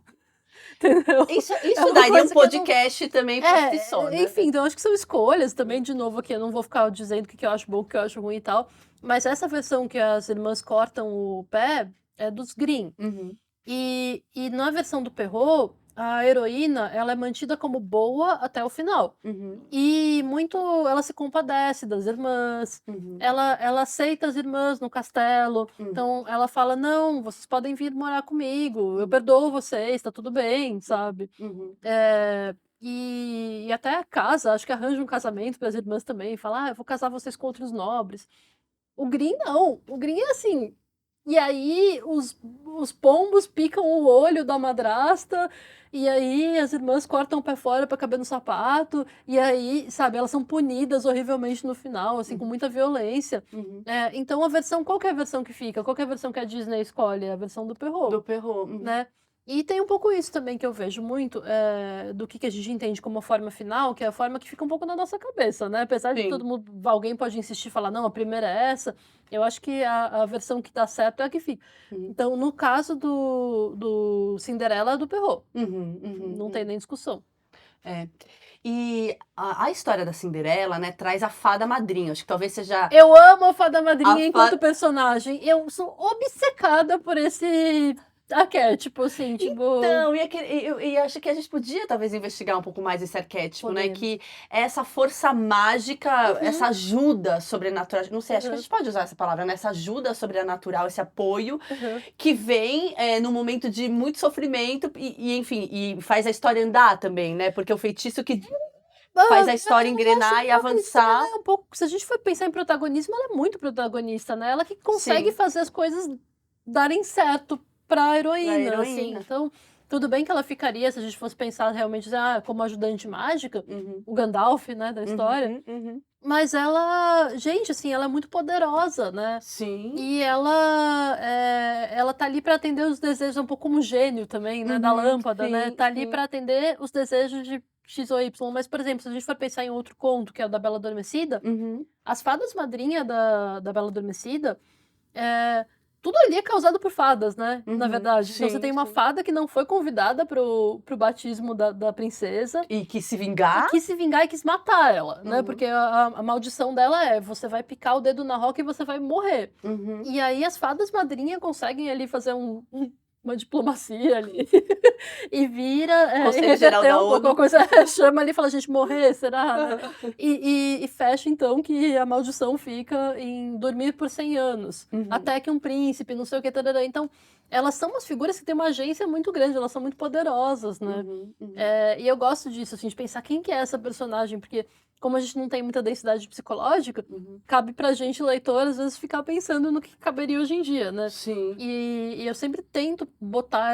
Speaker 2: Entendeu?
Speaker 1: Isso
Speaker 2: uma
Speaker 1: daria um
Speaker 2: coisa que eu não-
Speaker 1: podcast também por si só, né?
Speaker 2: Enfim, então acho que são escolhas também, de novo aqui, eu não vou ficar dizendo o que eu acho bom, o que eu acho ruim e tal, mas essa versão que as irmãs cortam o pé é dos Grimm. E na versão do Perrault, a heroína, ela é mantida como boa até o final. E muito ela se compadece das irmãs, ela aceita as irmãs no castelo, então ela fala, não, vocês podem vir morar comigo, eu perdoo vocês, tá tudo bem, sabe? E até casa, acho que arranja um casamento para as irmãs também, fala, eu vou casar vocês com outros nobres. O Grimm não, o Grimm é assim... E aí os pombos picam o olho da madrasta, e aí as irmãs cortam o pé fora para caber no sapato, e aí, sabe, elas são punidas horrivelmente no final, assim, com muita violência. Então qual que é a versão que fica? Qual que é a versão que a Disney escolhe? A versão do Perrault.
Speaker 1: Do Perrault.
Speaker 2: Né? E tem um pouco isso também que eu vejo muito do que a gente entende como a forma final, que é a forma que fica um pouco na nossa cabeça, né? Apesar de
Speaker 1: Sim.
Speaker 2: todo mundo, alguém pode insistir e falar, não, a primeira é essa, eu acho que a versão que dá certo é a que fica. Então, no caso do Cinderela, é do Perrault. Não tem nem discussão.
Speaker 1: E a história da Cinderela, né, traz a fada madrinha. Acho que talvez seja...
Speaker 2: Eu amo a Fada Madrinha
Speaker 1: A
Speaker 2: enquanto personagem. Eu sou obcecada por esse arquétipo, assim, tipo...
Speaker 1: Então, e acho que a gente podia talvez investigar um pouco mais esse arquétipo, né?
Speaker 2: Podemos.
Speaker 1: Que é essa força mágica, essa ajuda sobrenatural, não sei, acho que a gente pode usar essa palavra, né? Essa ajuda sobrenatural, esse apoio que vem no momento de muito sofrimento enfim, e faz a história andar também, né? Porque o feitiço que faz a história engrenar e avançar.
Speaker 2: Um pouco, se a gente for pensar em protagonismo, ela é muito protagonista, né? Ela que consegue fazer as coisas darem certo pra heroína, assim. Então, tudo bem que ela ficaria, se a gente fosse pensar realmente como ajudante mágica, o Gandalf, né, da história. Mas ela, gente, assim, ela é muito poderosa, né?
Speaker 1: Sim.
Speaker 2: E ela tá ali pra atender os desejos, um pouco como gênio também, né, da lâmpada, né? Tá ali pra atender os desejos de X ou Y. Mas, por exemplo, se a gente for pensar em outro conto, que é o da Bela Adormecida, as fadas madrinha da Bela Adormecida, tudo ali é causado por fadas, né? Na
Speaker 1: Uhum,
Speaker 2: verdade. Então você
Speaker 1: sim,
Speaker 2: tem uma
Speaker 1: sim.
Speaker 2: fada que não foi convidada pro batismo da princesa
Speaker 1: E que se
Speaker 2: e
Speaker 1: vingar?
Speaker 2: quis se vingar e quis matar ela, né?
Speaker 1: Uhum,
Speaker 2: Porque a maldição dela é: você vai picar o dedo na roca e você vai morrer.
Speaker 1: uhum.
Speaker 2: E aí as fadas madrinha conseguem ali fazer uma diplomacia ali e vira, e
Speaker 1: Conselho Geral
Speaker 2: reverter
Speaker 1: da
Speaker 2: um pouco a
Speaker 1: ONU.
Speaker 2: coisa, chama ali e fala: "Gente, morrer, será, né?" E fecha então que a maldição fica em dormir por 100 anos,
Speaker 1: Uhum,
Speaker 2: até que um príncipe, não sei o que, tarará. Então, elas são umas figuras que têm uma agência muito grande, elas são muito poderosas, né.
Speaker 1: uhum, uhum,
Speaker 2: E eu gosto disso, assim, de pensar quem que é essa personagem, porque como a gente não tem muita densidade psicológica,
Speaker 1: uhum.
Speaker 2: cabe pra gente, leitor, às vezes ficar pensando no que caberia hoje em dia, né.
Speaker 1: Sim.
Speaker 2: E eu sempre tento botar,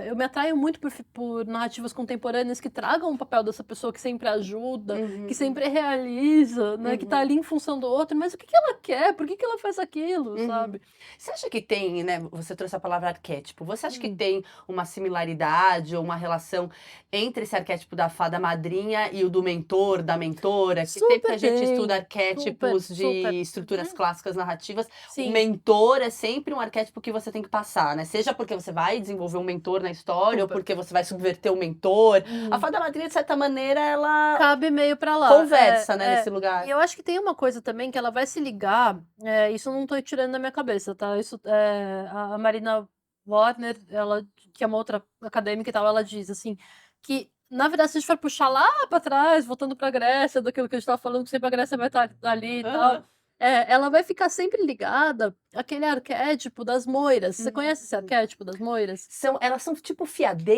Speaker 2: eu me atraio muito por narrativas contemporâneas que tragam o papel dessa pessoa que sempre ajuda, que
Speaker 1: Uhum,
Speaker 2: sempre realiza, né, que tá
Speaker 1: uhum,
Speaker 2: ali em função do outro, mas o que que ela quer? Por que que ela faz aquilo,
Speaker 1: uhum.
Speaker 2: sabe?
Speaker 1: Você acha que tem, né, você trouxe a palavra arquétipo, você acha que
Speaker 2: Hum.
Speaker 1: tem uma similaridade ou uma relação entre esse arquétipo da fada madrinha e o do mentor, da mentora? Que sempre que
Speaker 2: Super
Speaker 1: a gente estuda
Speaker 2: tem, super,
Speaker 1: arquétipos
Speaker 2: super.
Speaker 1: de estruturas
Speaker 2: Uhum.
Speaker 1: clássicas narrativas, o
Speaker 2: Sim,
Speaker 1: mentor é sempre um arquétipo que você tem que passar, né? Seja porque você vai desenvolver um mentor na história ou
Speaker 2: super.
Speaker 1: porque você vai subverter o mentor. A
Speaker 2: Uhum.
Speaker 1: fada madrinha, de certa maneira, ela
Speaker 2: Cabe meio pra lá.
Speaker 1: conversa, né, nesse
Speaker 2: E
Speaker 1: lugar.
Speaker 2: eu acho que tem uma coisa também que ela vai se ligar, isso eu não tô tirando da minha cabeça, tá, isso, a Marina Warner, ela, que é uma outra acadêmica e tal, ela diz, assim, que na verdade se a gente for puxar lá pra trás, voltando pra Grécia, daquilo que a gente estava falando, que sempre a Grécia vai estar ali e tal,
Speaker 1: Aham.
Speaker 2: ela vai ficar sempre ligada àquele arquétipo das moiras. Você conhece esse
Speaker 1: Hum.
Speaker 2: arquétipo das moiras?
Speaker 1: Elas são tipo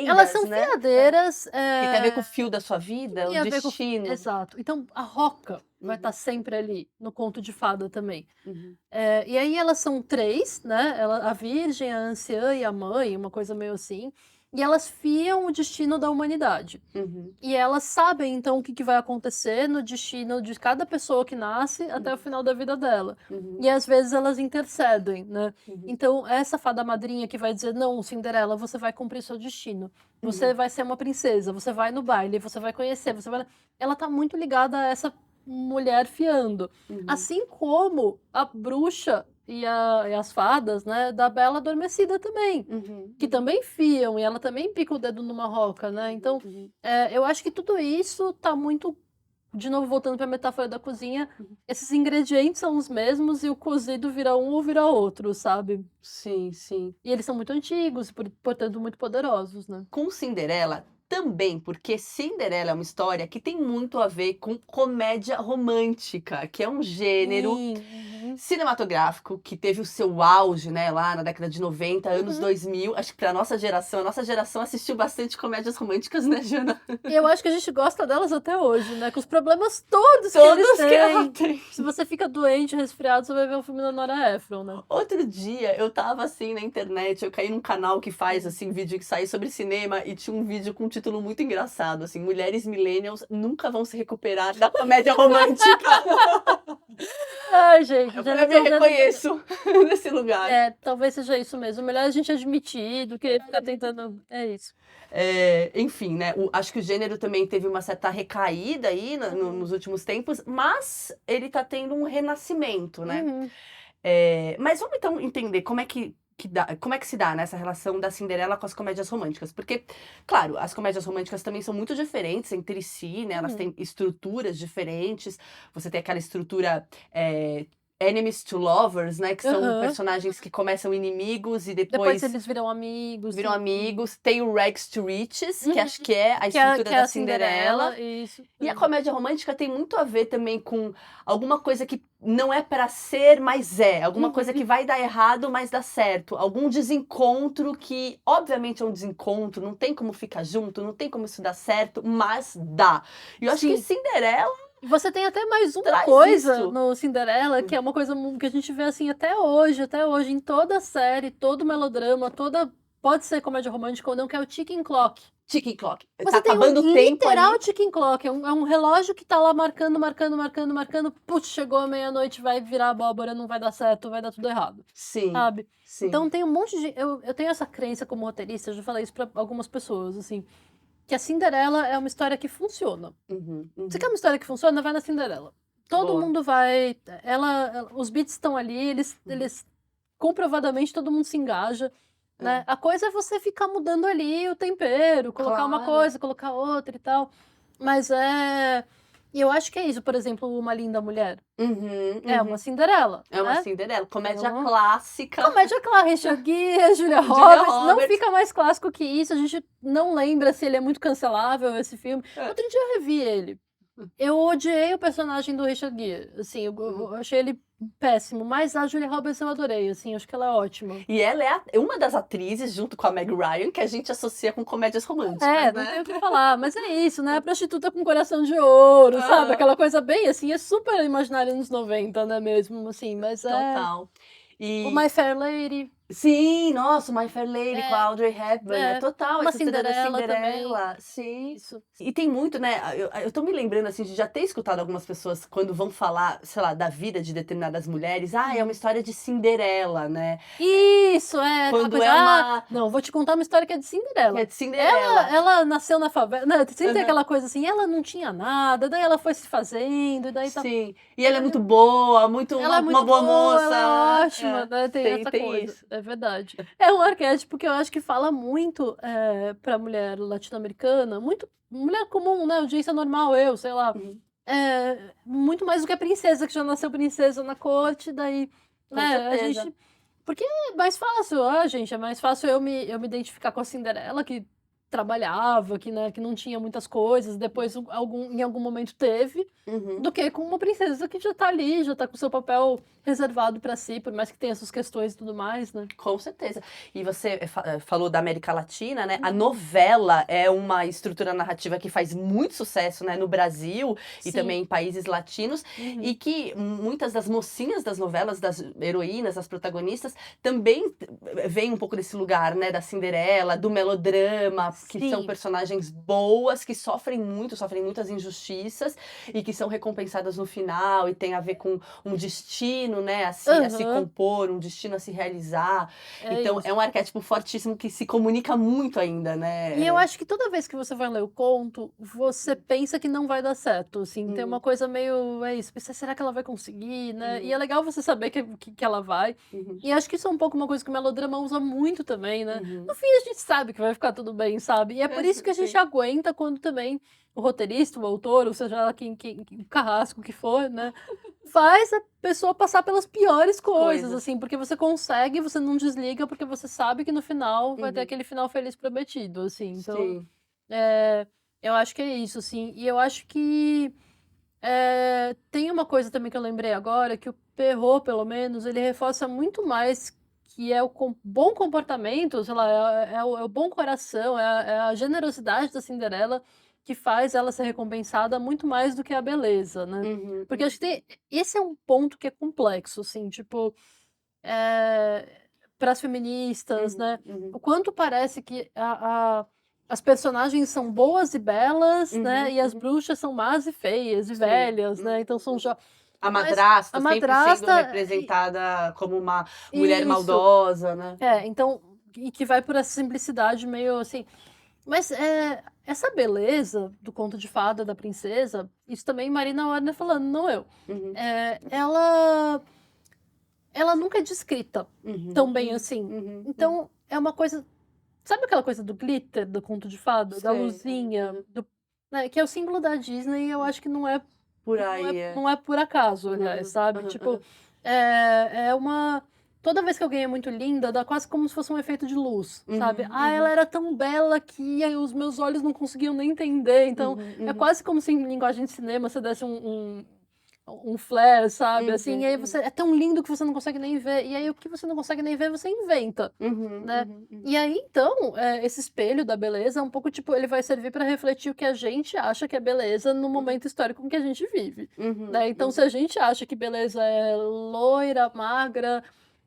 Speaker 2: Elas
Speaker 1: fiadeiras,
Speaker 2: são
Speaker 1: né?
Speaker 2: fiadeiras,
Speaker 1: Que tem a ver com o fio da sua
Speaker 2: que
Speaker 1: vida, o
Speaker 2: tem a ver com
Speaker 1: destino.
Speaker 2: exato. Então a Roca vai estar
Speaker 1: Uhum,
Speaker 2: sempre ali, no conto de fada também.
Speaker 1: uhum,
Speaker 2: E aí elas são 3, né, a virgem, a anciã e a mãe, uma coisa meio assim, e elas fiam o destino da humanidade.
Speaker 1: uhum,
Speaker 2: E elas sabem então o que que vai acontecer no destino de cada pessoa que nasce até o
Speaker 1: uhum,
Speaker 2: final da vida dela.
Speaker 1: uhum,
Speaker 2: E às vezes elas intercedem, né.
Speaker 1: uhum,
Speaker 2: Então essa fada madrinha que vai dizer: "Não, Cinderela, você vai cumprir seu destino. Você
Speaker 1: uhum,
Speaker 2: vai ser uma princesa, você vai no baile, você vai conhecer, você vai", ela tá muito ligada a essa mulher fiando.
Speaker 1: uhum,
Speaker 2: Assim como a bruxa e as fadas, né, da Bela Adormecida também,
Speaker 1: uhum,
Speaker 2: que
Speaker 1: uhum,
Speaker 2: também fiam e ela também pica o dedo numa roca, né. Então,
Speaker 1: uhum,
Speaker 2: eu acho que tudo isso tá muito, de novo voltando para a metáfora da cozinha,
Speaker 1: uhum.
Speaker 2: esses ingredientes são os mesmos e o cozido vira um ou vira outro, sabe.
Speaker 1: Sim, sim.
Speaker 2: E eles são muito antigos, portanto muito poderosos, né.
Speaker 1: Com Cinderela também, porque Cinderela é uma história que tem muito a ver com comédia romântica, que é um gênero
Speaker 2: Sim, uhum.
Speaker 1: cinematográfico que teve o seu auge, né, lá na década de 90, anos
Speaker 2: Uhum.
Speaker 1: 2000. Acho que pra a nossa geração assistiu bastante comédias românticas, né, Jana?
Speaker 2: E eu acho que a gente gosta delas até hoje, né, com os problemas todos que eles
Speaker 1: Todos que ela
Speaker 2: têm.
Speaker 1: tem.
Speaker 2: Se você fica doente, resfriado, você vai ver um filme da Nora Ephron, né.
Speaker 1: Outro dia eu estava assim na internet, eu caí num canal que faz
Speaker 2: Hum.
Speaker 1: assim vídeo que sai sobre cinema e tinha um vídeo com um título muito engraçado, assim, mulheres millennials nunca vão se recuperar da comédia romântica.
Speaker 2: Ai, gente,
Speaker 1: Eu falei, eu me reconheço nesse lugar.
Speaker 2: talvez seja isso mesmo. Melhor a gente admitir do que ficar tentando. É isso.
Speaker 1: Enfim, né, acho que o gênero também teve uma certa recaída aí
Speaker 2: Uhum.
Speaker 1: nos últimos tempos, mas ele tá tendo um renascimento, né.
Speaker 2: Uhum.
Speaker 1: Mas vamos então entender como é que se dá, né, essa relação da Cinderela com as comédias românticas, porque, claro, as comédias românticas também são muito diferentes entre si, né, elas
Speaker 2: Uhum.
Speaker 1: têm estruturas diferentes, você tem aquela estrutura, enemies to lovers, né, que são
Speaker 2: Aham.
Speaker 1: personagens que começam inimigos e
Speaker 2: Depois
Speaker 1: depois
Speaker 2: eles viram amigos,
Speaker 1: viram
Speaker 2: sim.
Speaker 1: amigos, tem o rags to riches, que
Speaker 2: Uhum.
Speaker 1: acho que é a
Speaker 2: Que
Speaker 1: estrutura
Speaker 2: é
Speaker 1: da
Speaker 2: a
Speaker 1: Cinderela,
Speaker 2: Cinderela, isso.
Speaker 1: e a
Speaker 2: Uhum.
Speaker 1: comédia romântica tem muito a ver também com alguma coisa que não é pra ser, mas é. Alguma coisa que
Speaker 2: Uhum.
Speaker 1: vai dar errado, mas dá certo. Algum desencontro que, obviamente, é um desencontro, não tem como ficar junto, não tem como isso dar certo, mas dá. E eu acho que
Speaker 2: Sim.
Speaker 1: Cinderela
Speaker 2: E você tem até mais uma
Speaker 1: traz
Speaker 2: coisa
Speaker 1: isso.
Speaker 2: no Cinderela, que é uma coisa que a gente vê, assim, até hoje, em toda série, todo melodrama, toda, pode ser comédia romântica ou não, que é o ticking clock.
Speaker 1: Ticking clock. Tá
Speaker 2: Você tem um
Speaker 1: acabando o tempo
Speaker 2: literal
Speaker 1: ali.
Speaker 2: ticking clock, é um relógio que tá lá marcando, marcando, marcando, marcando, putz, chegou a meia-noite, vai virar abóbora, não vai dar certo, vai dar tudo errado,
Speaker 1: Sim,
Speaker 2: sabe.
Speaker 1: sim.
Speaker 2: Então tem um monte de, eu tenho essa crença como roteirista, eu já falei isso pra algumas pessoas, assim, que a Cinderela é uma história que funciona.
Speaker 1: Uhum,
Speaker 2: Você quer
Speaker 1: uhum.
Speaker 2: uma história que funciona? Vai na Cinderela. Todo
Speaker 1: Boa.
Speaker 2: mundo vai, os beats estão ali, eles comprovadamente todo mundo se engaja, né? A coisa é você ficar mudando ali o tempero, colocar uma
Speaker 1: Claro.
Speaker 2: coisa, colocar outra e tal. Mas e eu acho que é isso, por exemplo, Uma Linda Mulher.
Speaker 1: Uhum,
Speaker 2: É uma
Speaker 1: uhum.
Speaker 2: Cinderela,
Speaker 1: É uma
Speaker 2: né?
Speaker 1: Cinderela, comédia
Speaker 2: uma
Speaker 1: clássica.
Speaker 2: comédia clara, Richard Gere, Julia
Speaker 1: Julia
Speaker 2: Roberts, não
Speaker 1: Roberts.
Speaker 2: fica mais clássico que isso, a gente não lembra se ele é muito cancelável, esse filme.
Speaker 1: É.
Speaker 2: Outro dia eu revi ele. Eu odiei o personagem do Richard Gere, assim, eu achei ele péssimo, mas a Julia Roberts eu adorei, assim, acho que ela é ótima.
Speaker 1: E ela é uma das atrizes, junto com a Meg Ryan, que a gente associa com comédias românticas,
Speaker 2: Não
Speaker 1: né?
Speaker 2: tem o que falar, mas é isso, né? A prostituta com coração de ouro, sabe?
Speaker 1: Aham.
Speaker 2: Aquela coisa bem assim, é super imaginário nos 90, né, mesmo, assim, mas
Speaker 1: Total.
Speaker 2: o
Speaker 1: E
Speaker 2: My Fair Lady,
Speaker 1: sim, nossa, My Fair Lady com a
Speaker 2: é,
Speaker 1: Audrey Hepburn, é total
Speaker 2: uma
Speaker 1: essa história da
Speaker 2: Cinderela também,
Speaker 1: Cinderela, sim.
Speaker 2: isso.
Speaker 1: E tem muito, né, eu tô me lembrando, assim, de já ter escutado algumas pessoas quando vão falar, sei lá, da vida de determinadas mulheres, é uma história de Cinderela, né,
Speaker 2: Isso, aquela
Speaker 1: quando
Speaker 2: coisa,
Speaker 1: é uma
Speaker 2: não, vou te contar uma história que é de
Speaker 1: que é
Speaker 2: Cinderela.
Speaker 1: de Cinderela.
Speaker 2: Ela nasceu na favela, né, sempre tem
Speaker 1: Aham.
Speaker 2: aquela coisa assim, ela não tinha nada, daí ela foi se fazendo, e daí tá.
Speaker 1: Sim, e ela é muito boa, muito
Speaker 2: Ela é
Speaker 1: uma
Speaker 2: muito
Speaker 1: boa
Speaker 2: boa, ela
Speaker 1: moça,
Speaker 2: é ótima, né, tem essa
Speaker 1: tem
Speaker 2: coisa,
Speaker 1: isso.
Speaker 2: é verdade. É um arquétipo que eu acho que fala muito, pra mulher latino-americana, muito mulher comum, né, audiência normal, eu, sei lá,
Speaker 1: Uhum,
Speaker 2: muito mais do que a princesa, que já nasceu princesa na corte, daí,
Speaker 1: com
Speaker 2: né, a
Speaker 1: certeza.
Speaker 2: gente porque é mais fácil, gente, é mais fácil eu me identificar com a Cinderela que trabalhava, que, né, que não tinha muitas coisas, depois em algum momento teve,
Speaker 1: Uhum.
Speaker 2: do que com uma princesa que já tá ali, já tá com seu papel reservado pra si, por mais que tenha essas questões e tudo mais, né.
Speaker 1: Com certeza. E você falou da América Latina, né? A
Speaker 2: Uhum.
Speaker 1: novela é uma estrutura narrativa que faz muito sucesso, né, no Brasil e
Speaker 2: Sim.
Speaker 1: também em países latinos, e
Speaker 2: Uhum.
Speaker 1: que muitas das mocinhas das novelas, das heroínas, das protagonistas, também vêm um pouco desse lugar, né, da Cinderela, do melodrama, que são
Speaker 2: Sim.
Speaker 1: personagens boas, que sofrem muito, sofrem muitas injustiças e que são recompensadas no final e tem a ver com um destino, né, a se
Speaker 2: Aham.
Speaker 1: compor, um destino a se realizar.
Speaker 2: É
Speaker 1: Então é
Speaker 2: isso.
Speaker 1: um arquétipo fortíssimo que se comunica muito ainda,
Speaker 2: E eu
Speaker 1: né.
Speaker 2: acho que toda vez que você vai ler o conto, você pensa que não vai dar certo, assim, tem uma
Speaker 1: Uhum,
Speaker 2: coisa meio, é isso, pensa: "Será que ela vai conseguir?", né, e é
Speaker 1: uhum,
Speaker 2: legal você saber que ela vai.
Speaker 1: uhum,
Speaker 2: E acho que isso é um pouco uma coisa que o melodrama usa muito também, né. No
Speaker 1: uhum.
Speaker 2: fim a gente sabe que vai ficar tudo bem, sabe, e é por isso que a gente
Speaker 1: Sim.
Speaker 2: aguenta quando também o roteirista, o autor, ou seja lá o carrasco que for, né, faz a pessoa passar pelas piores coisas,
Speaker 1: Coisas.
Speaker 2: assim, porque você não desliga, porque você sabe que no final vai ter
Speaker 1: Uhum.
Speaker 2: aquele final feliz prometido, assim, então,
Speaker 1: Sim.
Speaker 2: eu acho que é isso, assim. E eu acho que, tem uma coisa também que eu lembrei agora, que o Perrault, pelo menos, ele reforça muito mais que é o bom comportamento, sei lá, é o bom coração, é a generosidade da Cinderela que faz ela ser recompensada muito mais do que a beleza, né.
Speaker 1: Uhum,
Speaker 2: Porque acho que esse é um ponto que é complexo, assim, tipo, eh, para as feministas,
Speaker 1: uhum,
Speaker 2: né,
Speaker 1: uhum,
Speaker 2: o quanto parece que as personagens são boas e belas, né,
Speaker 1: uhum,
Speaker 2: e as
Speaker 1: uhum.
Speaker 2: bruxas são más e feias e
Speaker 1: Sim.
Speaker 2: velhas, né,
Speaker 1: Uhum,
Speaker 2: então são
Speaker 1: uhum.
Speaker 2: jo
Speaker 1: A
Speaker 2: mas a
Speaker 1: madrasta sempre sendo
Speaker 2: madrasta
Speaker 1: representada como uma mulher
Speaker 2: isso.
Speaker 1: maldosa, né.
Speaker 2: Então e que vai por essa simplicidade meio assim mas, essa beleza do conto de fada da princesa, isso também Marina Warner falando, não eu.
Speaker 1: Uhum,
Speaker 2: Ela nunca é descrita
Speaker 1: uhum,
Speaker 2: tão bem
Speaker 1: uhum,
Speaker 2: assim.
Speaker 1: uhum, uhum.
Speaker 2: Então é uma coisa sabe aquela coisa do glitter do conto de fada? Da
Speaker 1: Sei. Uhum,
Speaker 2: luzinha,
Speaker 1: uhum.
Speaker 2: né, que é o símbolo da Disney e eu acho que
Speaker 1: Por
Speaker 2: não é
Speaker 1: aí, é.
Speaker 2: não é por acaso, aliás,
Speaker 1: Uhum,
Speaker 2: sabe,
Speaker 1: aham,
Speaker 2: tipo,
Speaker 1: aham.
Speaker 2: é uma toda vez que alguém é muito linda, dá quase como se fosse um efeito de luz, sabe.
Speaker 1: Uhum,
Speaker 2: "Ah, ela
Speaker 1: uhum,
Speaker 2: era tão bela que aí os meus olhos não conseguiam nem entender", então
Speaker 1: uhum,
Speaker 2: é
Speaker 1: uhum,
Speaker 2: quase como se em linguagem de cinema você desse um flare, sabe,
Speaker 1: uhum,
Speaker 2: assim, e aí você
Speaker 1: uhum.
Speaker 2: é tão lindo que você não consegue nem ver, e aí o que você não consegue nem ver, você inventa,
Speaker 1: Uhum,
Speaker 2: né.
Speaker 1: uhum, uhum.
Speaker 2: E aí então, esse espelho da beleza é um pouco tipo, ele vai servir para refletir o que a gente acha que é beleza no
Speaker 1: Uhum,
Speaker 2: momento histórico em que a gente vive,
Speaker 1: uhum,
Speaker 2: né. Então se
Speaker 1: uhum,
Speaker 2: a gente acha que beleza é loira, magra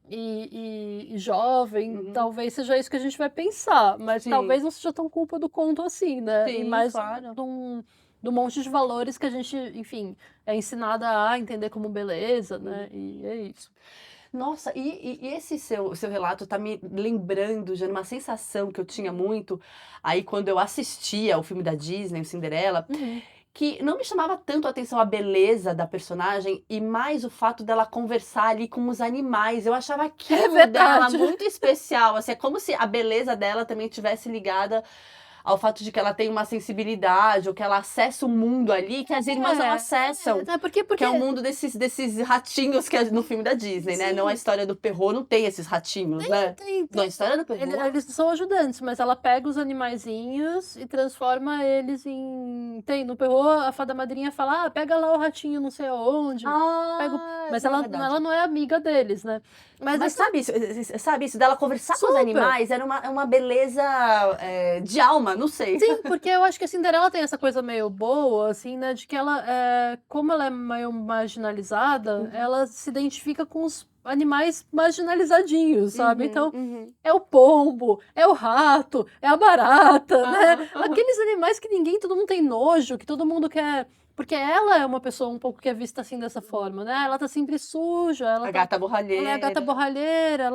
Speaker 2: e jovem,
Speaker 1: uhum.
Speaker 2: talvez seja isso que a gente vai pensar, mas
Speaker 1: Sim,
Speaker 2: talvez não seja tão culpa do conto assim, né, e
Speaker 1: sim,
Speaker 2: mais
Speaker 1: claro.
Speaker 2: do monte de valores que a gente, enfim, é ensinada a entender como beleza, né,
Speaker 1: Uhum.
Speaker 2: e é isso.
Speaker 1: Nossa, e esse seu relato tá me lembrando de uma sensação que eu tinha
Speaker 2: Uhum.
Speaker 1: muito, aí quando eu assistia o filme da Disney, o Cinderela,
Speaker 2: Uhum.
Speaker 1: que não me chamava tanto a atenção a beleza da personagem e mais o fato dela conversar ali com os animais. Eu achava aquilo dela
Speaker 2: verdade.
Speaker 1: muito especial, assim, é como se a beleza dela também tivesse ligada ao fato de que ela tem uma sensibilidade, ou que ela acessa o mundo ali que as irmãs não acessam.
Speaker 2: Porque
Speaker 1: Que é o mundo desses ratinhos que é no filme da Disney, né? Não a
Speaker 2: sim,
Speaker 1: história do Perrault, não tem esses ratinhos, né?
Speaker 2: tem,
Speaker 1: Na história do Perrault,
Speaker 2: eles são ajudantes, mas ela pega os animaizinhos e transforma eles em no Perrault, a fada madrinha fala: "Ah, pega lá o ratinho não sei aonde". Pega mas
Speaker 1: é
Speaker 2: ela
Speaker 1: verdade.
Speaker 2: não é amiga deles, né. Mas
Speaker 1: Mas
Speaker 2: essa
Speaker 1: sabe isso dela conversar com os
Speaker 2: super!
Speaker 1: animais era uma beleza, de alma, não sei.
Speaker 2: Sim, porque eu acho que a Cinderela tem essa coisa meio boa, assim, né, de que ela, como ela é meio marginalizada,
Speaker 1: Uhum,
Speaker 2: ela se identifica com os animais marginalizadinhos, sabe.
Speaker 1: uhum,
Speaker 2: Então,
Speaker 1: uhum.
Speaker 2: é o pombo, é o rato, é a barata, né,
Speaker 1: Aham, aham.
Speaker 2: aqueles animais que todo mundo tem nojo, que todo mundo quer porque ela é uma pessoa um pouco que é vista, assim, dessa forma, né, ela tá sempre suja,
Speaker 1: A gata
Speaker 2: ela é a gata
Speaker 1: borralheira.
Speaker 2: borralheira,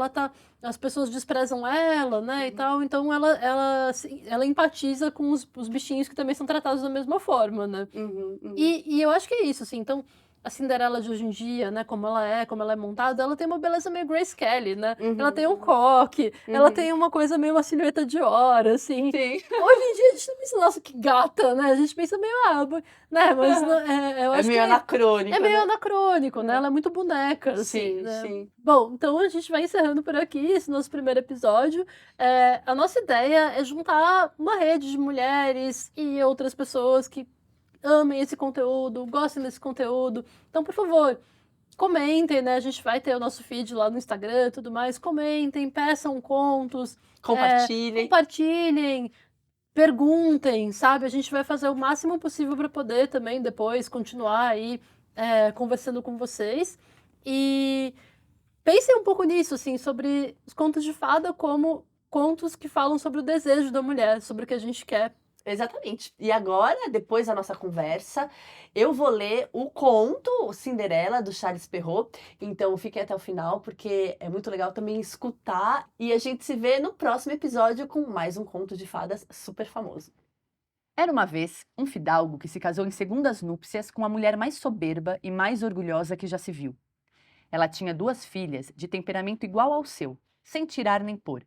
Speaker 2: as pessoas desprezam ela, né, e
Speaker 1: Uhum,
Speaker 2: tal, então ela empatiza com os bichinhos que também são tratados da mesma forma, né.
Speaker 1: uhum, uhum,
Speaker 2: E eu acho que é isso, assim, então, a Cinderela de hoje em dia, né, como ela é montada, ela tem uma beleza meio Grace Kelly, né. Ela tem um
Speaker 1: uhum,
Speaker 2: coque, ela
Speaker 1: uhum.
Speaker 2: tem uma coisa meio uma silhueta Dior, assim.
Speaker 1: Sim.
Speaker 2: Hoje em dia a gente não pensa: "Nossa, que gata", né, a gente pensa meio: "Ah, né", mas eu
Speaker 1: É
Speaker 2: acho que
Speaker 1: meio
Speaker 2: é
Speaker 1: anacrônico,
Speaker 2: meio
Speaker 1: né?
Speaker 2: anacrônico, né,
Speaker 1: É.
Speaker 2: ela é muito boneca, assim,
Speaker 1: Sim,
Speaker 2: né.
Speaker 1: sim.
Speaker 2: Bom, então a gente vai encerrando por aqui esse nosso primeiro episódio. A nossa ideia é juntar uma rede de mulheres e outras pessoas que amem esse conteúdo, gostem desse conteúdo. Então, por favor, comentem, né, a gente vai ter o nosso feed lá no Instagram e tudo mais, comentem, peçam contos,
Speaker 1: Compartilhem.
Speaker 2: compartilhem, perguntem, sabe, a gente vai fazer o máximo possível para poder também depois continuar aí, conversando com vocês. E pensem um pouco nisso, assim, sobre os contos de fada como contos que falam sobre o desejo da mulher, sobre o que a gente quer.
Speaker 1: Exatamente. E agora, depois da nossa conversa, eu vou ler o conto Cinderela, do Charles Perrault. Então fiquem até o final, porque é muito legal também escutar. E a gente se vê no próximo episódio com mais um conto de fadas super famoso. Era uma vez um fidalgo que se casou em segundas núpcias com a mulher mais soberba e mais orgulhosa que já se viu. Ela tinha duas filhas de temperamento igual ao seu, sem tirar nem pôr.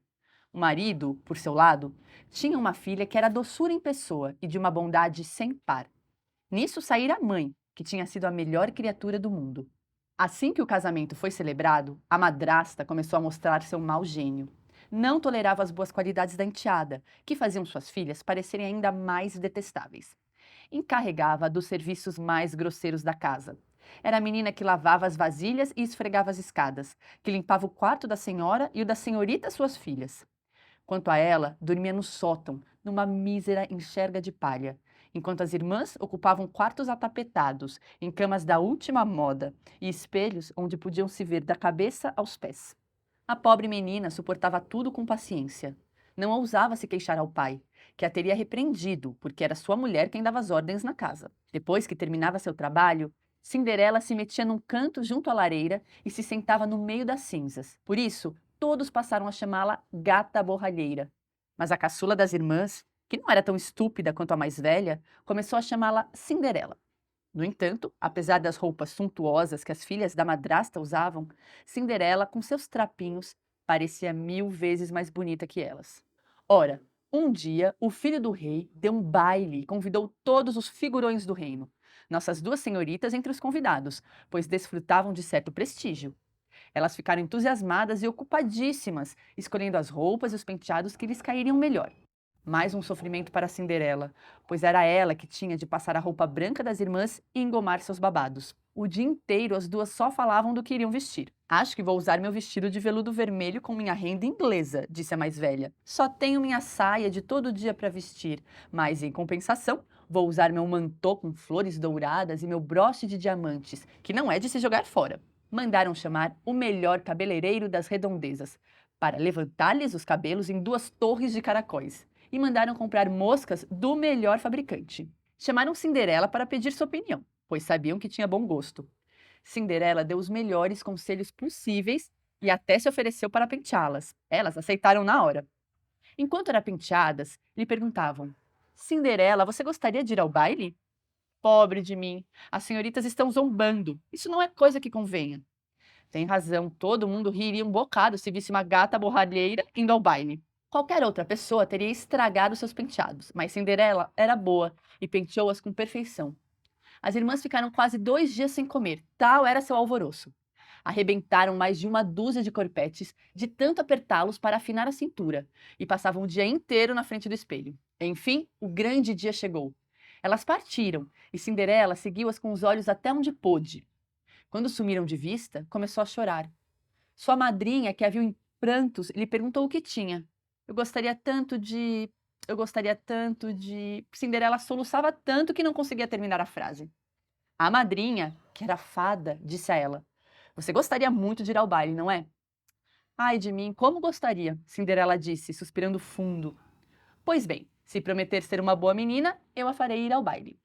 Speaker 1: O marido, por seu lado, tinha uma filha que era doçura em pessoa e de uma bondade sem par. Nisso saíra a mãe, que tinha sido a melhor criatura do mundo. Assim que o casamento foi celebrado, a madrasta começou a mostrar seu mau gênio. Não tolerava as boas qualidades da enteada, que faziam suas filhas parecerem ainda mais detestáveis. Encarregava dos serviços mais grosseiros da casa. Era a menina que lavava as vasilhas e esfregava as escadas, que limpava o quarto da senhora e o da senhorita suas filhas. Quanto a ela, dormia no sótão, numa mísera enxerga de palha, enquanto as irmãs ocupavam quartos atapetados, em camas da última moda e espelhos onde podiam se ver da cabeça aos pés. A pobre menina suportava tudo com paciência. Não ousava se queixar ao pai, que a teria repreendido, porque era sua mulher quem dava as ordens na casa. Depois que terminava seu trabalho, Cinderela se metia num canto junto à lareira e se sentava no meio das cinzas. Por isso, todos passaram a chamá-la Gata Borralheira. Mas a caçula das irmãs, que não era tão estúpida quanto a mais velha, começou a chamá-la Cinderela. No entanto, apesar das roupas suntuosas que as filhas da madrasta usavam, Cinderela, com seus trapinhos, parecia 1000 vezes mais bonita que elas. Ora, um dia, o filho do rei deu um baile e convidou todos os figurões do reino, nossas duas senhoritas entre os convidados, pois desfrutavam de certo prestígio. Elas ficaram entusiasmadas e ocupadíssimas, escolhendo as roupas e os penteados que lhes cairiam melhor. Mais um sofrimento para Cinderela, pois era ela que tinha de passar a roupa branca das irmãs e engomar seus babados. O dia inteiro as duas só falavam do que iriam vestir. Acho que vou usar meu vestido de veludo vermelho com minha renda inglesa, disse a mais velha. Só tenho minha saia de todo dia para vestir, mas em compensação, vou usar meu mantô com flores douradas e meu broche de diamantes, que não é de se jogar fora. Mandaram chamar o melhor cabeleireiro das redondezas, para levantar-lhes os cabelos em 2 torres de caracóis e mandaram comprar moscas do melhor fabricante. Chamaram Cinderela para pedir sua opinião, pois sabiam que tinha bom gosto. Cinderela deu os melhores conselhos possíveis e até se ofereceu para penteá-las. Elas aceitaram na hora. Enquanto eram penteadas, lhe perguntavam: Cinderela, você gostaria de ir ao baile?
Speaker 3: Pobre de mim, as senhoritas estão zombando. Isso não é coisa que convenha. Tem razão, todo mundo riria um bocado se visse uma gata borralheira indo ao baile. Qualquer outra pessoa teria estragado seus penteados, mas Cinderela era boa e penteou-as com perfeição. As irmãs ficaram quase 2 dias sem comer, tal era seu alvoroço. Arrebentaram mais de uma dúzia de corpetes, de tanto apertá-los para afinar a cintura, e passavam o dia inteiro na frente do espelho. Enfim, o grande dia chegou. Elas partiram, e Cinderela seguiu-as com os olhos até onde pôde. Quando sumiram de vista, começou a chorar. Sua madrinha, que a viu em prantos, lhe perguntou o que tinha. Eu gostaria tanto de. Eu gostaria tanto de. Cinderela soluçava tanto que não conseguia terminar a frase. A madrinha, que era fada, disse a ela: Você gostaria muito de ir ao baile, não é? Ai de mim, como gostaria, Cinderela disse, suspirando fundo. Pois bem, se prometer ser uma boa menina, eu a farei ir ao baile.